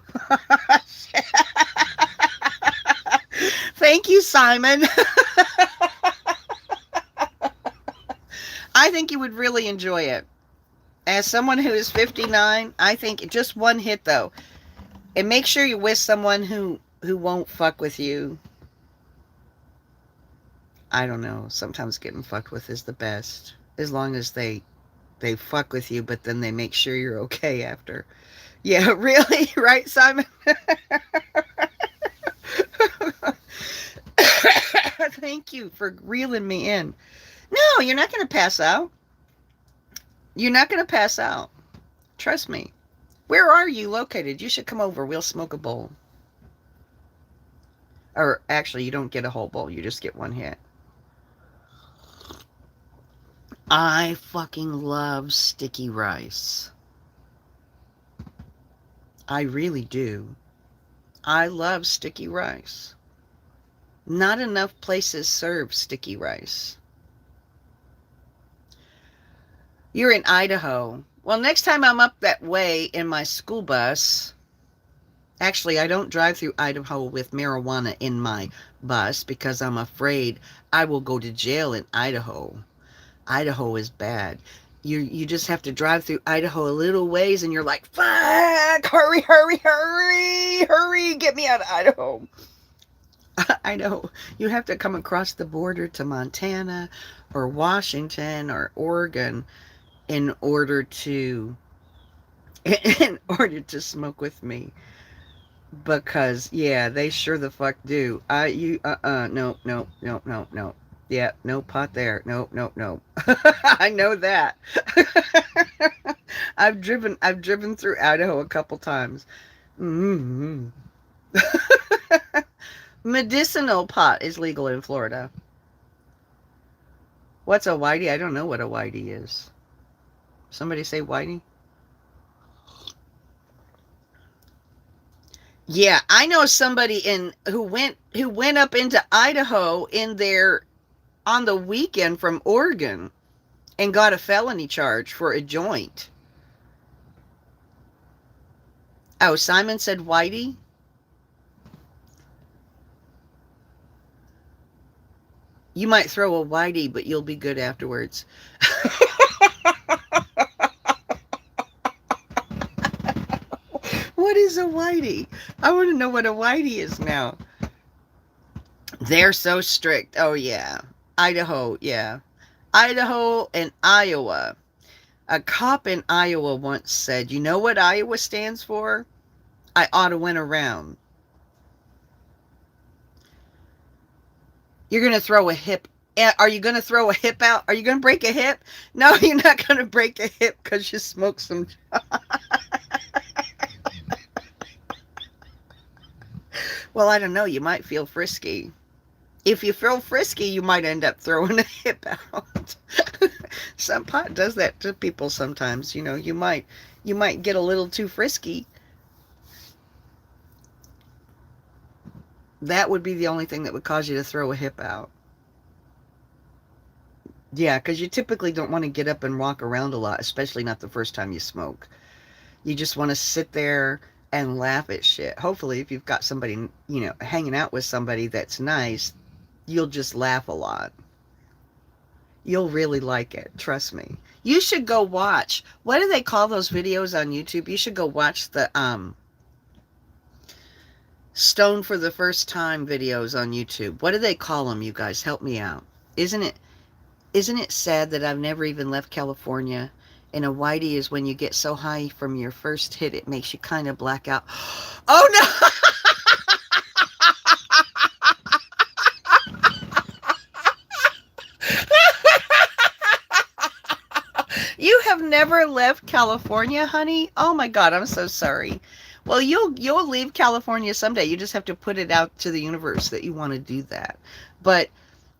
Thank you, Simon. I think you would really enjoy it. As someone who is 59, I think just one hit, though. And make sure you're with someone who won't fuck with you. I don't know. Sometimes getting fucked with is the best. As long as they fuck with you, but then they make sure you're okay after. Yeah, really? Right, Simon? Thank you for reeling me in. No, you're not going to pass out. You're not going to pass out. Trust me. Where are you located? You should come over. We'll smoke a bowl. Or actually, you don't get a whole bowl. You just get one hit. I fucking love sticky rice. I really do. I love sticky rice. Not enough places serve sticky rice. You're in Idaho. Well, next time I'm up that way in my school bus, actually, I don't drive through Idaho with marijuana in my bus because I'm afraid I will go to jail in Idaho. Idaho is bad. You just have to drive through Idaho a little ways and you're like, fuck, hurry, hurry, hurry, hurry, get me out of Idaho. I know. You have to come across the border to Montana or Washington or Oregon in order to smoke with me. Because yeah, they sure the fuck do. No, no, no, no, no. Yeah, no pot there. No, no, no. I know that. I've driven through Idaho a couple times. Mm-hmm. Medicinal pot is legal in Florida. What's a whitey? I don't know what a whitey is. Somebody say whitey? Yeah, I know somebody who went up into Idaho in their on the weekend from Oregon and got a felony charge for a joint. Oh, Simon said whitey? You might throw a whitey, but you'll be good afterwards. What is a whitey? I want to know what a whitey is now. They're so strict. Oh, yeah. Idaho, yeah. Idaho and Iowa. A cop in Iowa once said, you know what Iowa stands for? I ought to win around. You're going to throw a hip. Are you going to throw a hip out? Are you going to break a hip? No, you're not going to break a hip because you smoked some. Well, I don't know. You might feel frisky. If you feel frisky, you might end up throwing a hip out. Some pot does that to people sometimes. You might get a little too frisky. That would be the only thing that would cause you to throw a hip out. Yeah, because you typically don't want to get up and walk around a lot, especially not the first time you smoke. You just want to sit there and laugh at shit. Hopefully, if you've got somebody, hanging out with somebody that's nice, you'll just laugh a lot. You'll really like it. Trust me. You should go watch. What do they call those videos on YouTube? You should go watch the Stone for the First Time videos on YouTube. What do they call them, you guys? Help me out. Isn't it sad that I've never even left California? And a whitey is when you get so high from your first hit, it makes you kind of black out. Oh, no! You have never left California, honey? Oh my God, I'm so sorry. Well, you'll leave California someday. You just have to put it out to the universe that you want to do that. But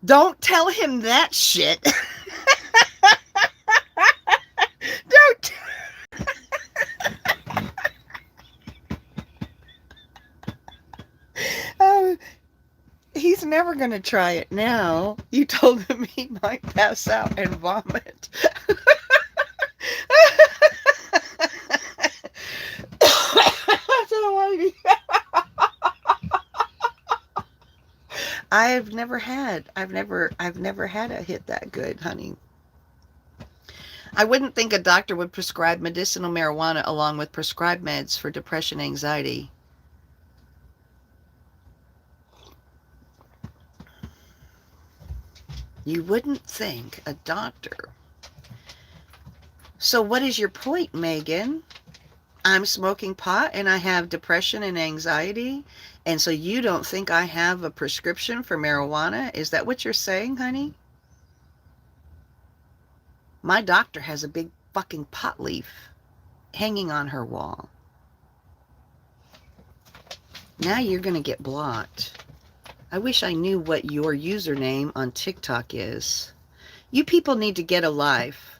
don't tell him that shit. Don't. Oh, he's never going to try it now. You told him he might pass out and vomit. I've never had a hit that good, honey. I wouldn't think a doctor would prescribe medicinal marijuana along with prescribed meds for depression, anxiety. You wouldn't think a doctor. So what is your point, Megan? I'm smoking pot and I have depression and anxiety, and so you don't think I have a prescription for marijuana? Is that what you're saying, honey? My doctor has a big fucking pot leaf hanging on her wall. Now you're going to get blocked. I wish I knew what your username on TikTok is. You people need to get a life.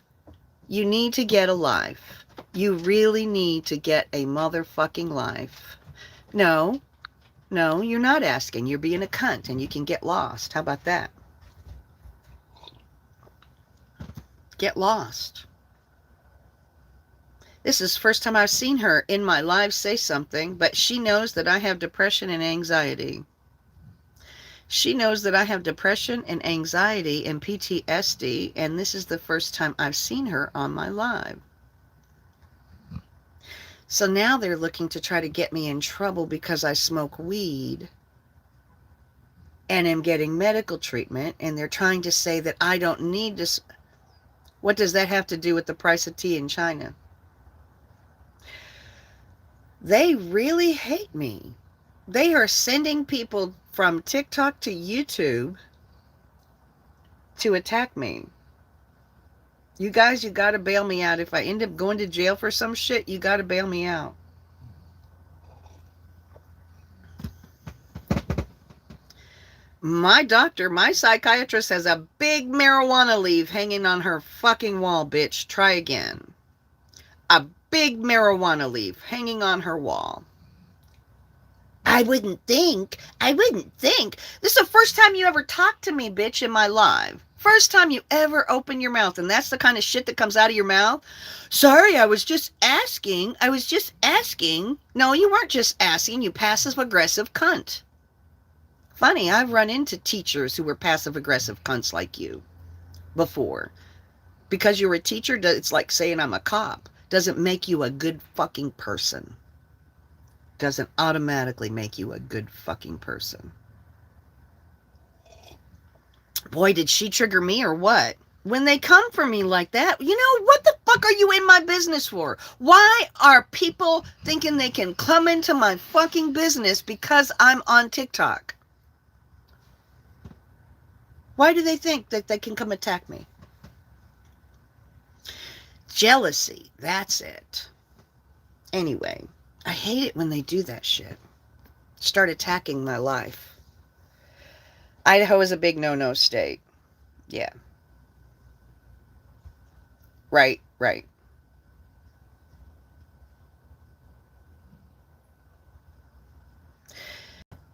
You need to get a life. You really need to get a motherfucking life. No, you're not asking. You're being a cunt and you can get lost. How about that? Get lost. This is the first time I've seen her in my live say something, but she knows that I have depression and anxiety. She knows that I have depression and anxiety and PTSD, and this is the first time I've seen her on my live. So now they're looking to try to get me in trouble because I smoke weed and am getting medical treatment, and they're trying to say that I don't need to. What does that have to do with the price of tea in China? They really hate me. They are sending people from TikTok to YouTube to attack me. You guys, you got to bail me out. If I end up going to jail for some shit, you got to bail me out. My doctor, my psychiatrist has a big marijuana leaf hanging on her fucking wall, bitch. Try again. A big marijuana leaf hanging on her wall. I wouldn't think. This is the first time you ever talked to me, bitch, in my live. First time you ever open your mouth, and that's the kind of shit that comes out of your mouth. Sorry, I was just asking. No, you weren't just asking, you passive-aggressive cunt. Funny, I've run into teachers who were passive-aggressive cunts like you before. Because you're a teacher, it's like saying I'm a cop. Doesn't make you a good fucking person. Doesn't automatically make you a good fucking person. Boy, did she trigger me or what? When they come for me like that, you know, what the fuck are you in my business for? Why are people thinking they can come into my fucking business because I'm on TikTok? Why do they think that they can come attack me? Jealousy, that's it. Anyway, I hate it when they do that shit. Start attacking my life. Idaho is a big no-no state. Yeah. Right.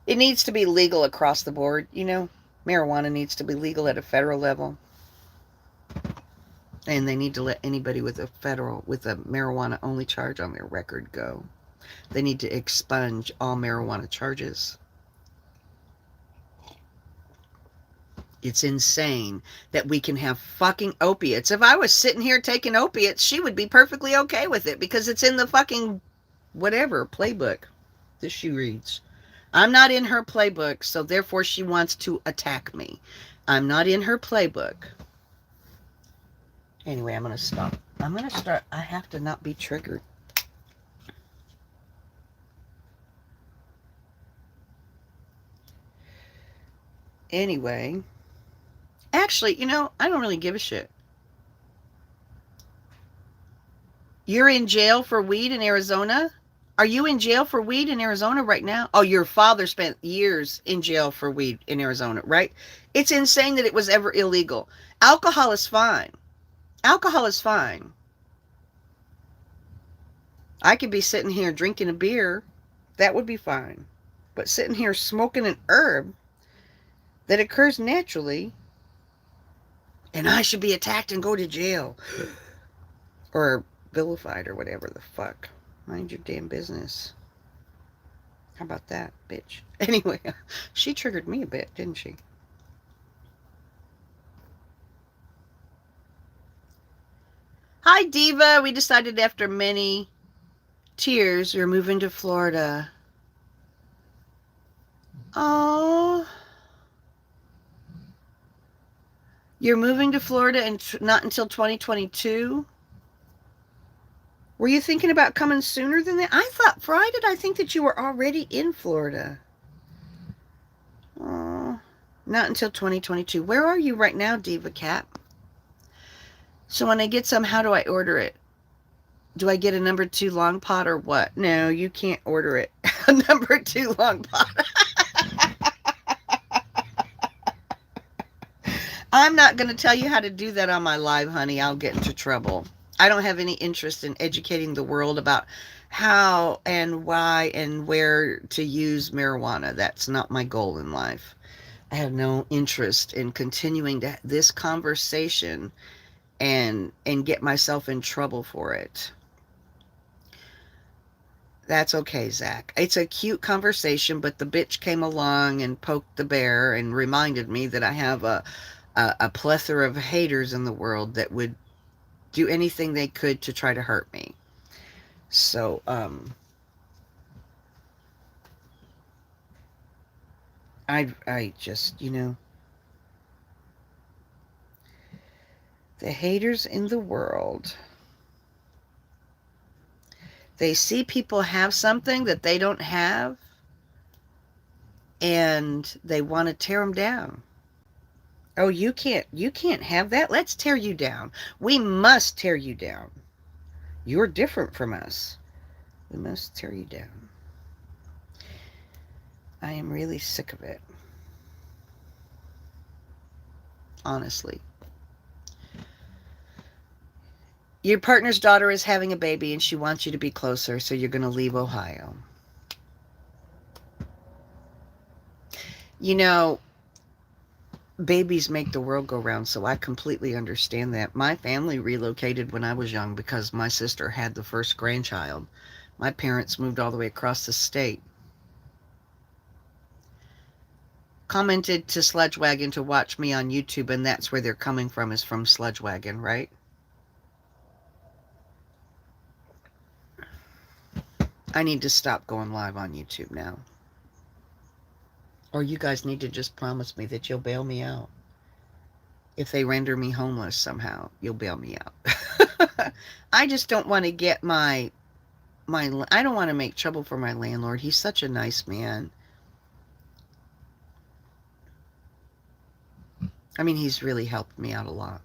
It needs to be legal across the board, you know? Marijuana needs to be legal at a federal level. And they need to let anybody with a marijuana only charge on their record go. They need to expunge all marijuana charges. It's insane that we can have fucking opiates. If I was sitting here taking opiates, she would be perfectly okay with it because it's in the fucking whatever playbook that she reads. I'm not in her playbook, so therefore she wants to attack me. I'm not in her playbook. Anyway, I'm going to stop. I'm going to start. I have to not be triggered. Anyway, actually, you know, I don't really give a shit. You're in jail for weed in Arizona? Are you in jail for weed in Arizona right now? Oh, your father spent years in jail for weed in Arizona, right? It's insane that it was ever illegal. Alcohol is fine. Alcohol is fine. I could be sitting here drinking a beer. That would be fine. But sitting here smoking an herb that occurs naturally, and I should be attacked and go to jail. Or vilified or whatever the fuck. Mind your damn business. How about that, bitch? Anyway, she triggered me a bit, didn't she? Hi, Diva. We decided after many tears we're moving to Florida. Oh. You're moving to Florida and not until 2022? Were you thinking about coming sooner than that? Why did I think that you were already in Florida? Oh, not until 2022. Where are you right now, Diva Cat? So when I get some, how do I order it? Do I get a number 2 long pot or what? No, you can't order it. A number 2 long pot. I'm not going to tell you how to do that on my live, honey. I'll get into trouble. I don't have any interest in educating the world about how and why and where to use marijuana. That's not my goal in life. I have no interest in continuing this conversation and get myself in trouble for it. That's okay, Zach. It's a cute conversation, but the bitch came along and poked the bear and reminded me that I have a plethora of haters in the world that would do anything they could to try to hurt me. So, I just, the haters in the world, they see people have something that they don't have, and they want to tear them down. Oh, you can't have that. Let's tear you down. We must tear you down. You're different from us. We must tear you down. I am really sick of it. Honestly. Your partner's daughter is having a baby and she wants you to be closer, so you're going to leave Ohio. You know, babies make the world go round, so I completely understand that. My family relocated when I was young because my sister had the first grandchild. My parents moved all the way across the state. Commented to Sludgewagon to watch me on YouTube, and that's where they're coming from, is from Sludgewagon, right? I need to stop going live on YouTube now. Or you guys need to just promise me that you'll bail me out. If they render me homeless somehow, you'll bail me out. I just don't want to get I don't want to make trouble for my landlord. He's such a nice man. I mean, he's really helped me out a lot.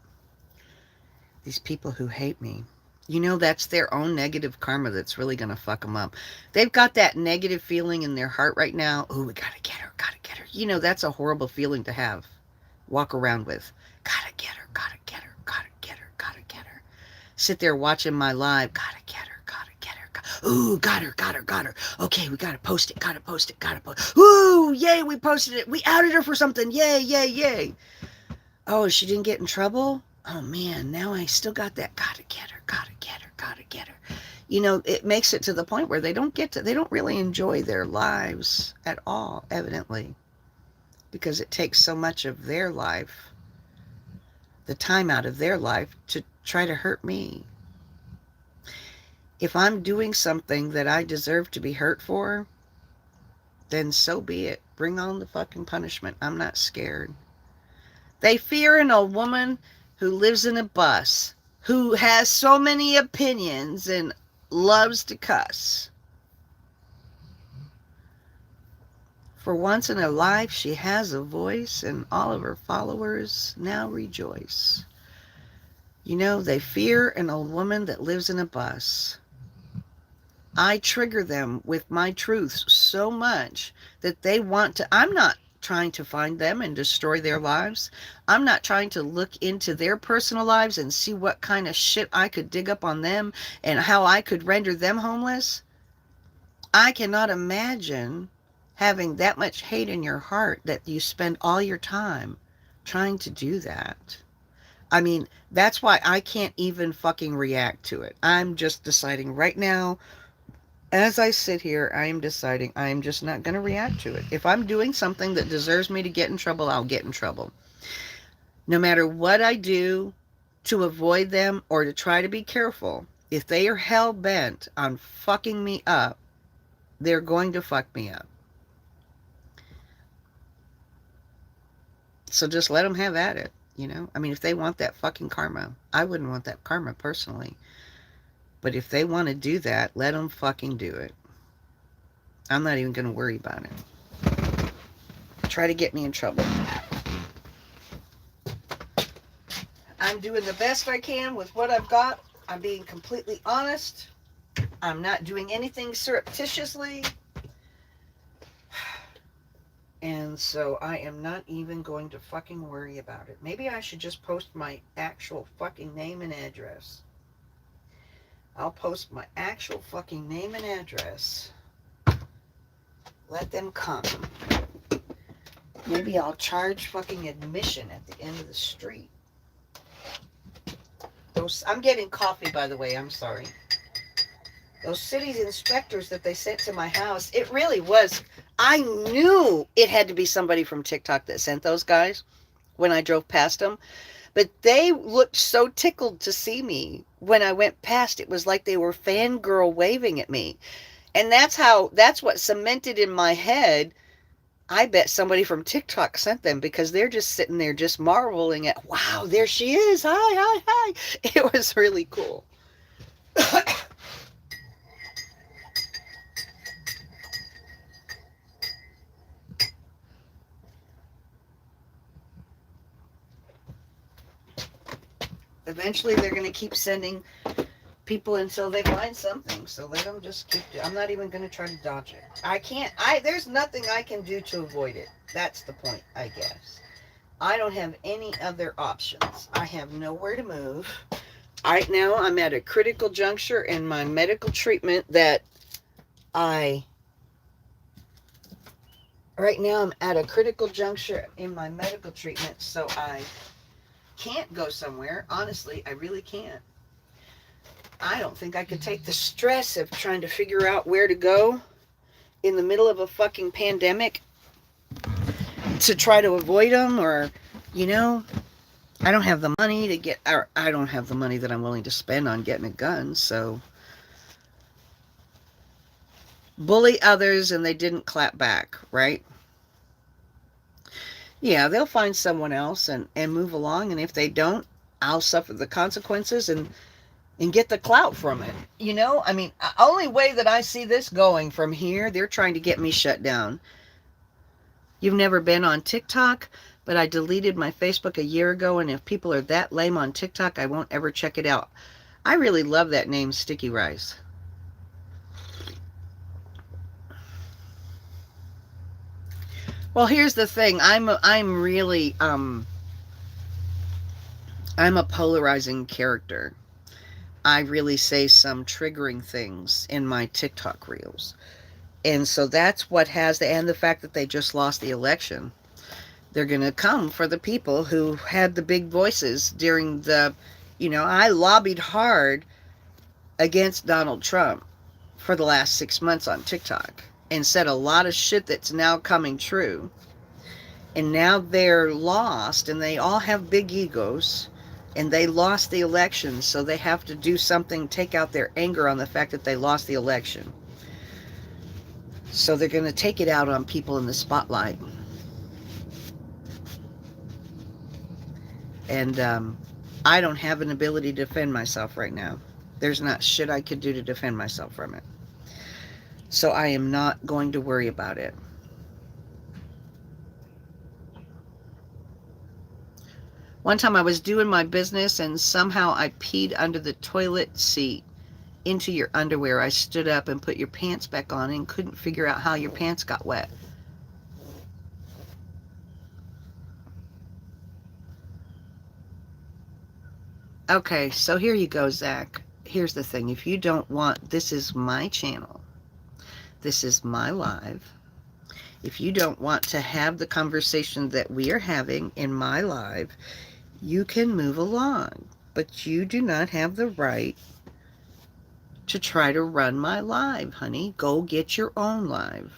These people who hate me, that's their own negative karma that's really going to fuck them up. They've got that negative feeling in their heart right now. Oh, we got to get her, got to get her. That's a horrible feeling to have. Walk around with. Gotta get her, gotta get her, gotta get her, gotta get her. Sit there watching my live. Gotta get her, gotta get her. Ooh, got her, got her, got her. Okay, we gotta post it, gotta post it, gotta post it. Ooh, yay, we posted it. We outed her for something. Yay, yay, yay. Oh, she didn't get in trouble? Oh man, now I still got that. Gotta get her, gotta get her, gotta get her. It makes it to the point where they don't really enjoy their lives at all, evidently. Because it takes so much of their life, the time out of their life, to try to hurt me. If I'm doing something that I deserve to be hurt for, then so be it. Bring on the fucking punishment. I'm not scared. They fear an old woman who lives in a bus, who has so many opinions and loves to cuss. For once in her life, she has a voice, and all of her followers now rejoice. They fear an old woman that lives in a bus. I trigger them with my truths so much that they want to. I'm not trying to find them and destroy their lives. I'm not trying to look into their personal lives and see what kind of shit I could dig up on them and how I could render them homeless. I cannot imagine having that much hate in your heart that you spend all your time trying to do that. I mean, that's why I can't even fucking react to it. I'm just deciding right now, as I sit here, I am deciding I am just not going to react to it. If I'm doing something that deserves me to get in trouble, I'll get in trouble. No matter what I do to avoid them or to try to be careful, if they are hell-bent on fucking me up, they're going to fuck me up. So just let them have at it, I mean, if they want that fucking karma, I wouldn't want that karma personally. But if they want to do that, let them fucking do it. I'm not even going to worry about it. Try to get me in trouble. I'm doing the best I can with what I've got. I'm being completely honest. I'm not doing anything surreptitiously. And so I am not even going to fucking worry about it. Maybe I should just post my actual fucking name and address. I'll post my actual fucking name and address. Let them come. Maybe I'll charge fucking admission at the end of the street. I'm getting coffee, by the way. I'm sorry. those city inspectors that they sent to my house, it really was. I knew it had to be somebody from TikTok that sent those guys when I drove past them. But they looked so tickled to see me when I went past. It was like they were fangirl waving at me. And that's what cemented in my head. I bet somebody from TikTok sent them because they're just sitting there just marveling at, wow, there she is. Hi, hi, hi. It was really cool. Eventually, they're going to keep sending people until they find something. So let them just keep. I'm not even going to try to dodge it. I can't. There's nothing I can do to avoid it. That's the point, I guess. I don't have any other options. I have nowhere to move. Right now, I'm at a critical juncture in my medical treatment that right now I'm at a critical juncture in my medical treatment, so I can't go somewhere. Honestly, I really can't. I don't think I could take the stress of trying to figure out where to go in the middle of a fucking pandemic to try to avoid them, or, I don't have the money to get, or I don't have the money that I'm willing to spend on getting a gun, so bully others and they didn't clap back, right? Yeah, they'll find someone else and move along, and if they don't, I'll suffer the consequences and get the clout from it. I mean, only way that I see this going from here, they're trying to get me shut down. You've never been on TikTok, but I deleted my Facebook a year ago, and if people are that lame on TikTok, I won't ever check it out. I really love that name, Sticky Rice. Well, here's the thing. I'm a polarizing character. I really say some triggering things in my TikTok reels. And so that's what and the fact that they just lost the election. They're going to come for the people who had the big voices during I lobbied hard against Donald Trump for the last 6 months on TikTok and said a lot of shit that's now coming true. And now they're lost, and they all have big egos, and they lost the election, so they have to do something, take out their anger on the fact that they lost the election. So they're going to take it out on people in the spotlight. And I don't have an ability to defend myself right now. There's not shit I could do to defend myself from it. So I am not going to worry about it. One time I was doing my business and somehow I peed under the toilet seat into your underwear. I stood up and put your pants back on and couldn't figure out how your pants got wet. Okay, so here you go, Zach. Here's the thing. If you don't want, this is my channel. This is my live. If you don't want to have the conversation that we are having in my live, you can move along. But you do not have the right to try to run my live, honey. Go get your own live.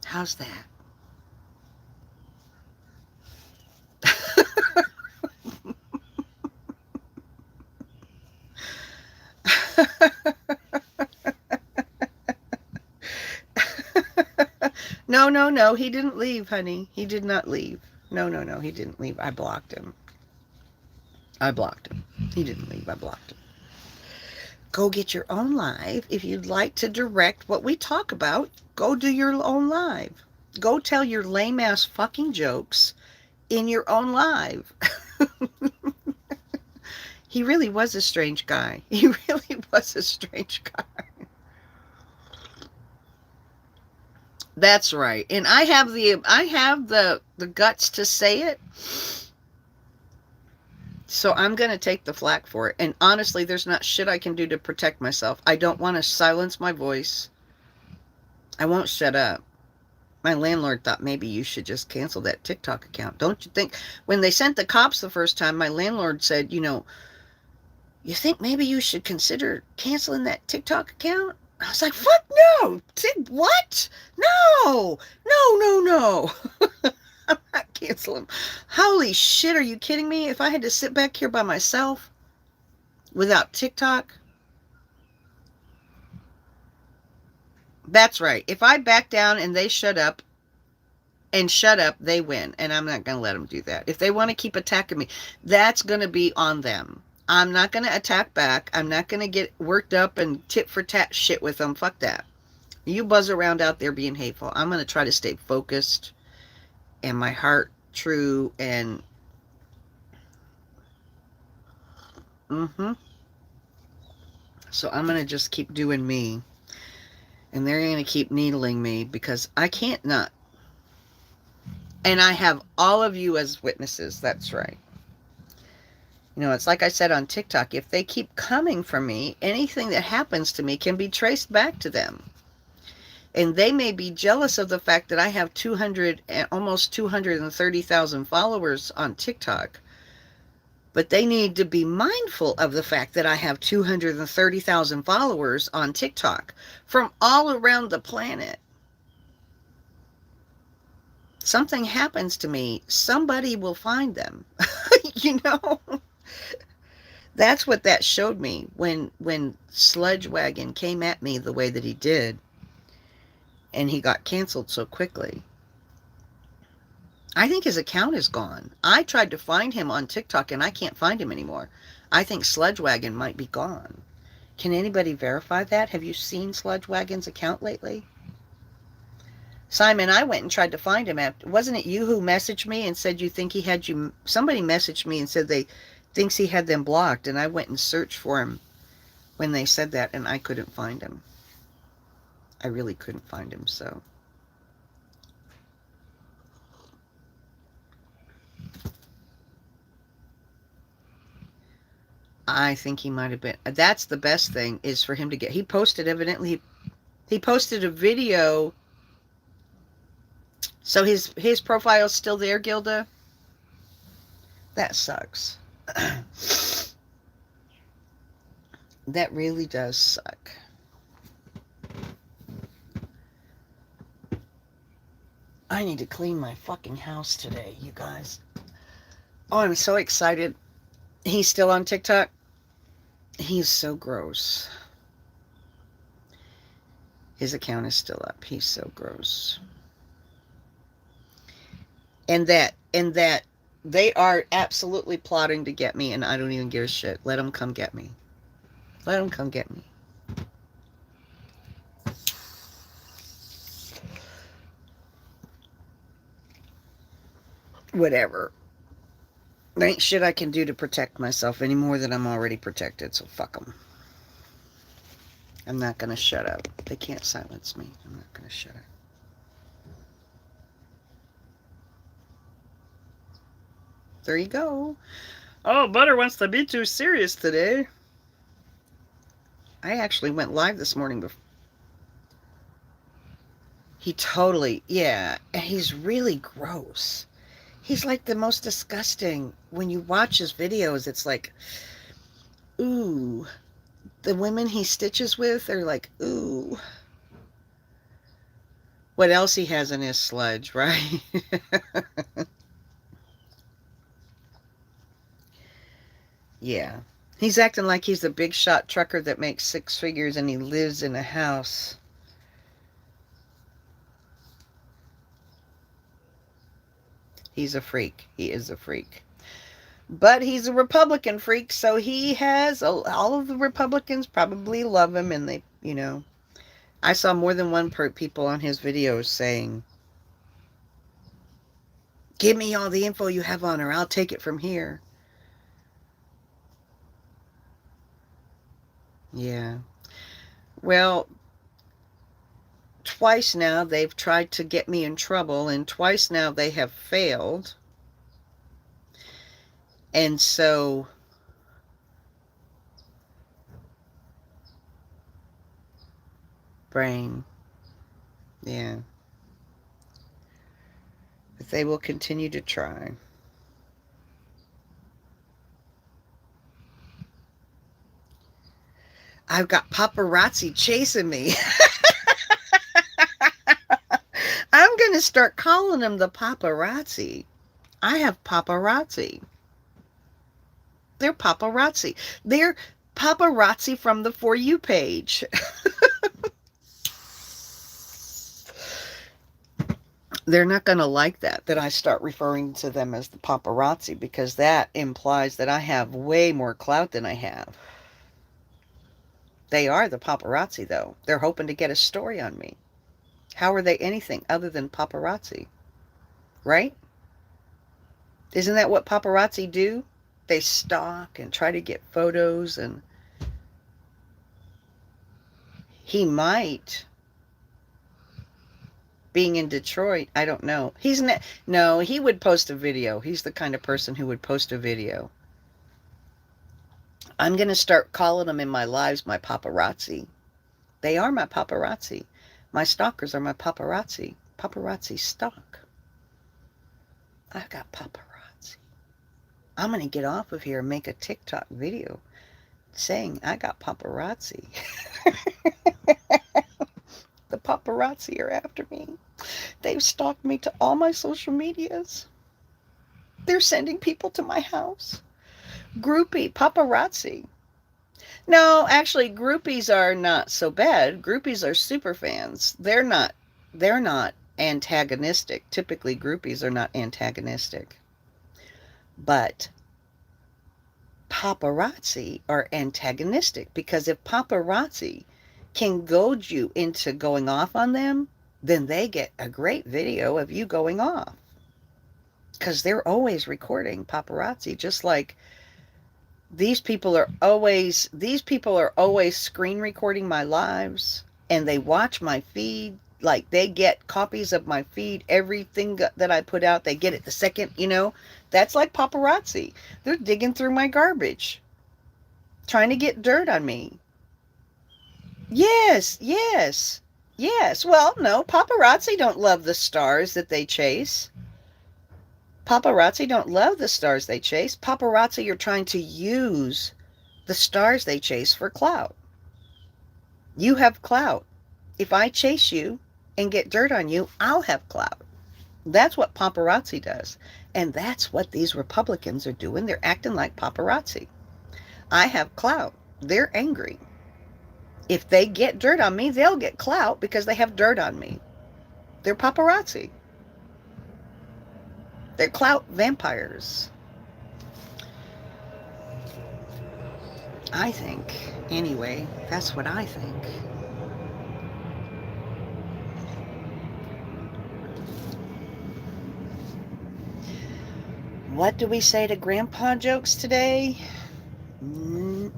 How's that? No, he didn't leave, honey. He did not leave. No, he didn't leave. I blocked him. He didn't leave. I blocked him. Go get your own live. If you'd like to direct what we talk about, go do your own live. Go tell your lame-ass fucking jokes in your own live. He really was a strange guy. He really was a strange guy. That's right. And I have the guts to say it. So I'm going to take the flack for it. And honestly, there's not shit I can do to protect myself. I don't want to silence my voice. I won't shut up. My landlord thought maybe you should just cancel that TikTok account. Don't you think? When they sent the cops the first time, my landlord said, you think maybe you should consider canceling that TikTok account? I was like, fuck no. What? No. No, no, no. I'm not canceling. Holy shit, are you kidding me? If I had to sit back here by myself without TikTok, that's right. If I back down and they shut up, they win. And I'm not going to let them do that. If they want to keep attacking me, that's going to be on them. I'm not going to attack back. I'm not going to get worked up and tit for tat shit with them. Fuck that. You buzz around out there being hateful. I'm going to try to stay focused and my heart true and so I'm going to just keep doing me. And they're going to keep needling me because I can't not. And I have all of you as witnesses. That's right. You know, it's like I said on TikTok, if they keep coming for me, anything that happens to me can be traced back to them. And they may be jealous of the fact that I have almost 230,000 followers on TikTok. But they need to be mindful of the fact that I have 230,000 followers on TikTok from all around the planet. Something happens to me, somebody will find them. You know? That's what that showed me when Sludge Wagon came at me the way that he did. And he got canceled so quickly. I think his account is gone. I tried to find him on TikTok and I can't find him anymore. I think Sludge Wagon might be gone. Can anybody verify that? Have you seen Sludge Wagon's account lately? Simon, I went and tried to find him. Wasn't it you who messaged me and said you think he had you? Somebody messaged me and said they thinks he had them blocked. And I went and searched for him when they said that and I couldn't find him. I really couldn't find him, so. I think he might have been. That's the best thing is for him to get. He posted, evidently, he posted a video. So his profile is still there, Gilda? That sucks. That really does suck. I need to clean my fucking house today, you guys. Oh, I'm so excited. He's still on TikTok. He's so gross. His account is still up. He's so gross. And that they are absolutely plotting to get me, and I don't even give a shit. Let them come get me. Let them come get me. Whatever. There ain't shit I can do to protect myself any more than I'm already protected, so fuck them. I'm not going to shut up. They can't silence me. I'm not going to shut up. There you go. Oh, Butter wants to be too serious today. I actually went live this morning before. He totally, yeah, he's really gross. He's like the most disgusting. When you watch his videos, it's like, ooh. The women he stitches with are like, ooh. What else he has in his sludge, right? Yeah. He's acting like he's a big shot trucker that makes 6 figures and he lives in a house. He's a freak. He is a freak. But he's a Republican freak, so he has, all of the Republicans probably love him, and they, you know, I saw more than one people on his videos saying, give me all the info you have on her, I'll take it from here. Yeah. Well, twice now they've tried to get me in trouble, and twice now they have failed. And so brain. Yeah. But they will continue to try. I've got paparazzi chasing me. I'm going to start calling them the paparazzi. I have paparazzi. They're paparazzi. They're paparazzi from the For You page. They're not going to like that I start referring to them as the paparazzi, because that implies that I have way more clout than I have. They are the paparazzi, though. They're hoping to get a story on me. How are they anything other than paparazzi? Right? Isn't that what paparazzi do? They stalk and try to get photos, and he might, being in Detroit, I don't know. No, he would post a video. He's the kind of person who would post a video. I'm going to start calling them in my lives my paparazzi. They are my paparazzi. My stalkers are my paparazzi. Paparazzi stalk. I've got paparazzi. I'm going to get off of here and make a TikTok video saying I got paparazzi. The paparazzi are after me. They've stalked me to all my social medias. They're sending people to my house. Groupie, paparazzi. No, actually, groupies are not so bad. Groupies are super fans. They're not antagonistic. Typically, groupies are not antagonistic. But paparazzi are antagonistic, because if paparazzi can goad you into going off on them, then they get a great video of you going off. Because they're always recording, paparazzi, just like these people are always screen recording my lives, and they watch my feed. Like, they get copies of my feed, everything that I put out, they get it the second, that's like paparazzi. They're digging through my garbage, trying to get dirt on me. Yes. Well, no, paparazzi don't love the stars that they chase. Paparazzi don't love the stars they chase. Paparazzi are trying to use the stars they chase for clout. You have clout. If I chase you and get dirt on you, I'll have clout. That's what paparazzi does. And that's what these Republicans are doing. They're acting like paparazzi. I have clout. They're angry. If they get dirt on me, they'll get clout because they have dirt on me. They're paparazzi. They're clout vampires. I think. Anyway, that's what I think. What do we say to grandpa jokes today?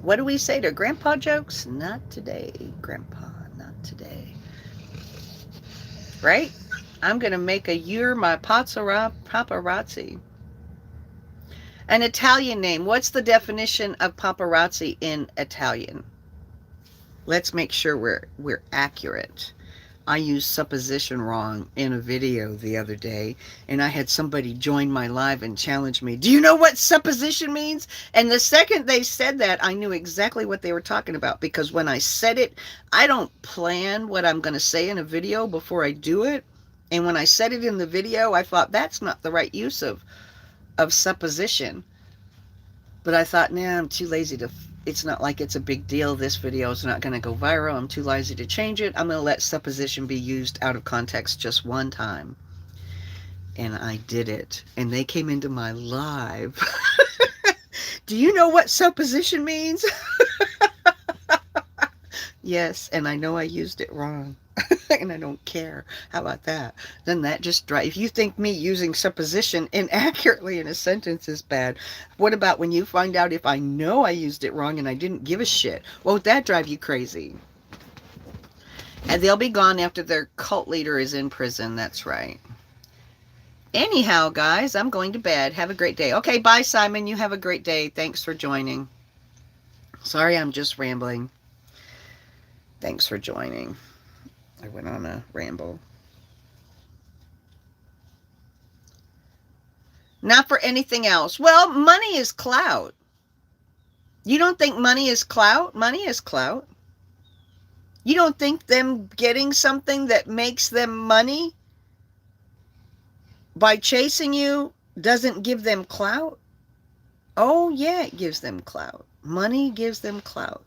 What do we say to grandpa jokes? Not today, grandpa, not today. Right? I'm going to make a you're my paparazzi. An Italian name. What's the definition of paparazzi in Italian? Let's make sure we're accurate. I used supposition wrong in a video the other day, and I had somebody join my live and challenge me. Do you know what supposition means? And the second they said that, I knew exactly what they were talking about, because when I said it, I don't plan what I'm going to say in a video before I do it. And when I said it in the video, I thought that's not the right use of supposition. But I thought, nah, I'm too lazy to, it's not like it's a big deal. This video is not going to go viral. I'm too lazy to change it. I'm going to let supposition be used out of context just one time. And I did it. And they came into my live. Do you know what supposition means? Yes, and I know I used it wrong. And I don't care. How about that? Then that just drives. If you think me using supposition inaccurately in a sentence is bad, what about when you find out if I know I used it wrong and I didn't give a shit? Won't that drive you crazy? And they'll be gone after their cult leader is in prison. That's right. Anyhow, guys, I'm going to bed. Have a great day. Okay, bye, Simon. You have a great day. Thanks for joining. Sorry, I'm just rambling. Thanks for joining. I went on a ramble. Not for anything else. Well, money is clout. You don't think money is clout? Money is clout. You don't think them getting something that makes them money by chasing you doesn't give them clout? Oh, yeah, it gives them clout. Money gives them clout.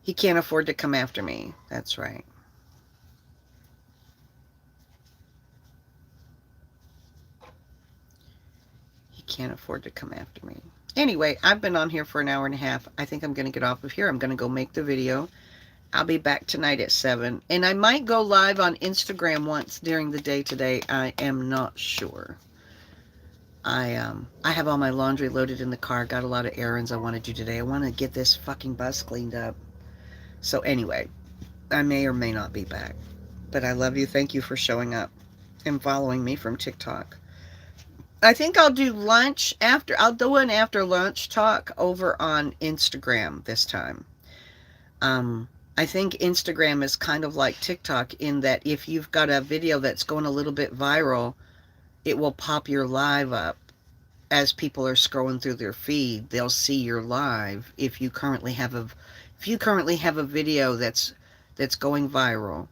He can't afford to come after me. That's right. He can't afford to come after me. Anyway, I've been on here for an hour and a half. I think I'm going to get off of here. I'm going to go make the video. I'll be back tonight at 7. And I might go live on Instagram once during the day today. I am not sure. I have all my laundry loaded in the car. Got a lot of errands I want to do today. I want to get this fucking bus cleaned up. So anyway, I may or may not be back. But I love you. Thank you for showing up and following me from TikTok. I think I'll do lunch after. I'll do an after lunch talk over on Instagram this time. I think Instagram is kind of like TikTok in that if you've got a video that's going a little bit viral, it will pop your live up as people are scrolling through their feed. They'll see your live if you currently have a video that's going viral.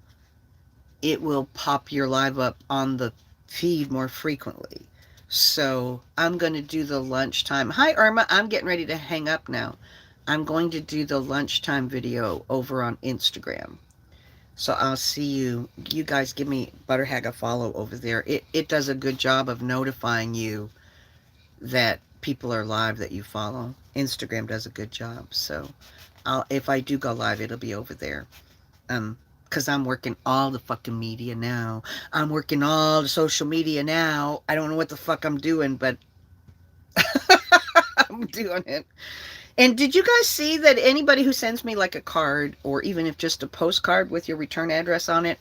It will pop your live up on the feed more frequently. So I'm going to do the lunchtime. Hi, Irma. I'm getting ready to hang up now. I'm going to do the lunchtime video over on Instagram. So I'll see you. You guys give me Butterhag a follow over there. It does a good job of notifying you that people are live that you follow. Instagram does a good job. So if I do go live, it'll be over there. Because I'm working all the fucking media now. I'm working all the social media now. I don't know what the fuck I'm doing, but I'm doing it. And did you guys see that anybody who sends me like a card or even if just a postcard with your return address on it,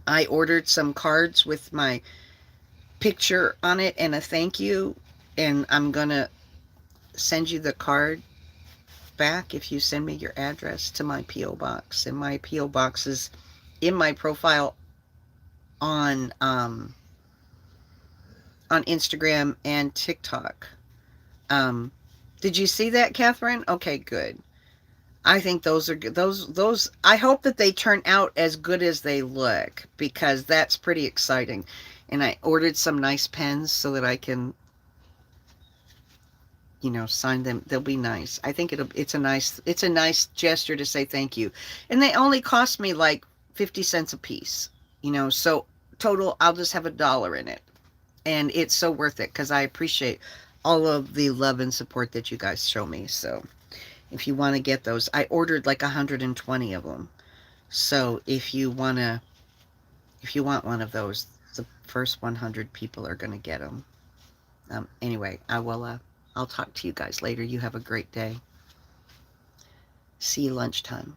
I ordered some cards with my picture on it and a thank you, and I'm going to send you the card back if you send me your address to my P.O. box. And my P.O. box is in my profile on Instagram and TikTok. Did you see that, Catherine? Okay, good. I think those are good. Those I hope that they turn out as good as they look, because that's pretty exciting. And I ordered some nice pens so that I can, you know, sign them. They'll be nice. I think it's a nice gesture to say thank you. And they only cost me like 50 cents a piece, you know, so total I'll just have $1 in it. And it's so worth it because I appreciate all of the love and support that you guys show me. So if you want to get those, I ordered like 120 of them. So if you want one of those, the first 100 people are going to get them. Anyway, I'll talk to you guys later. You have a great day. See you lunchtime.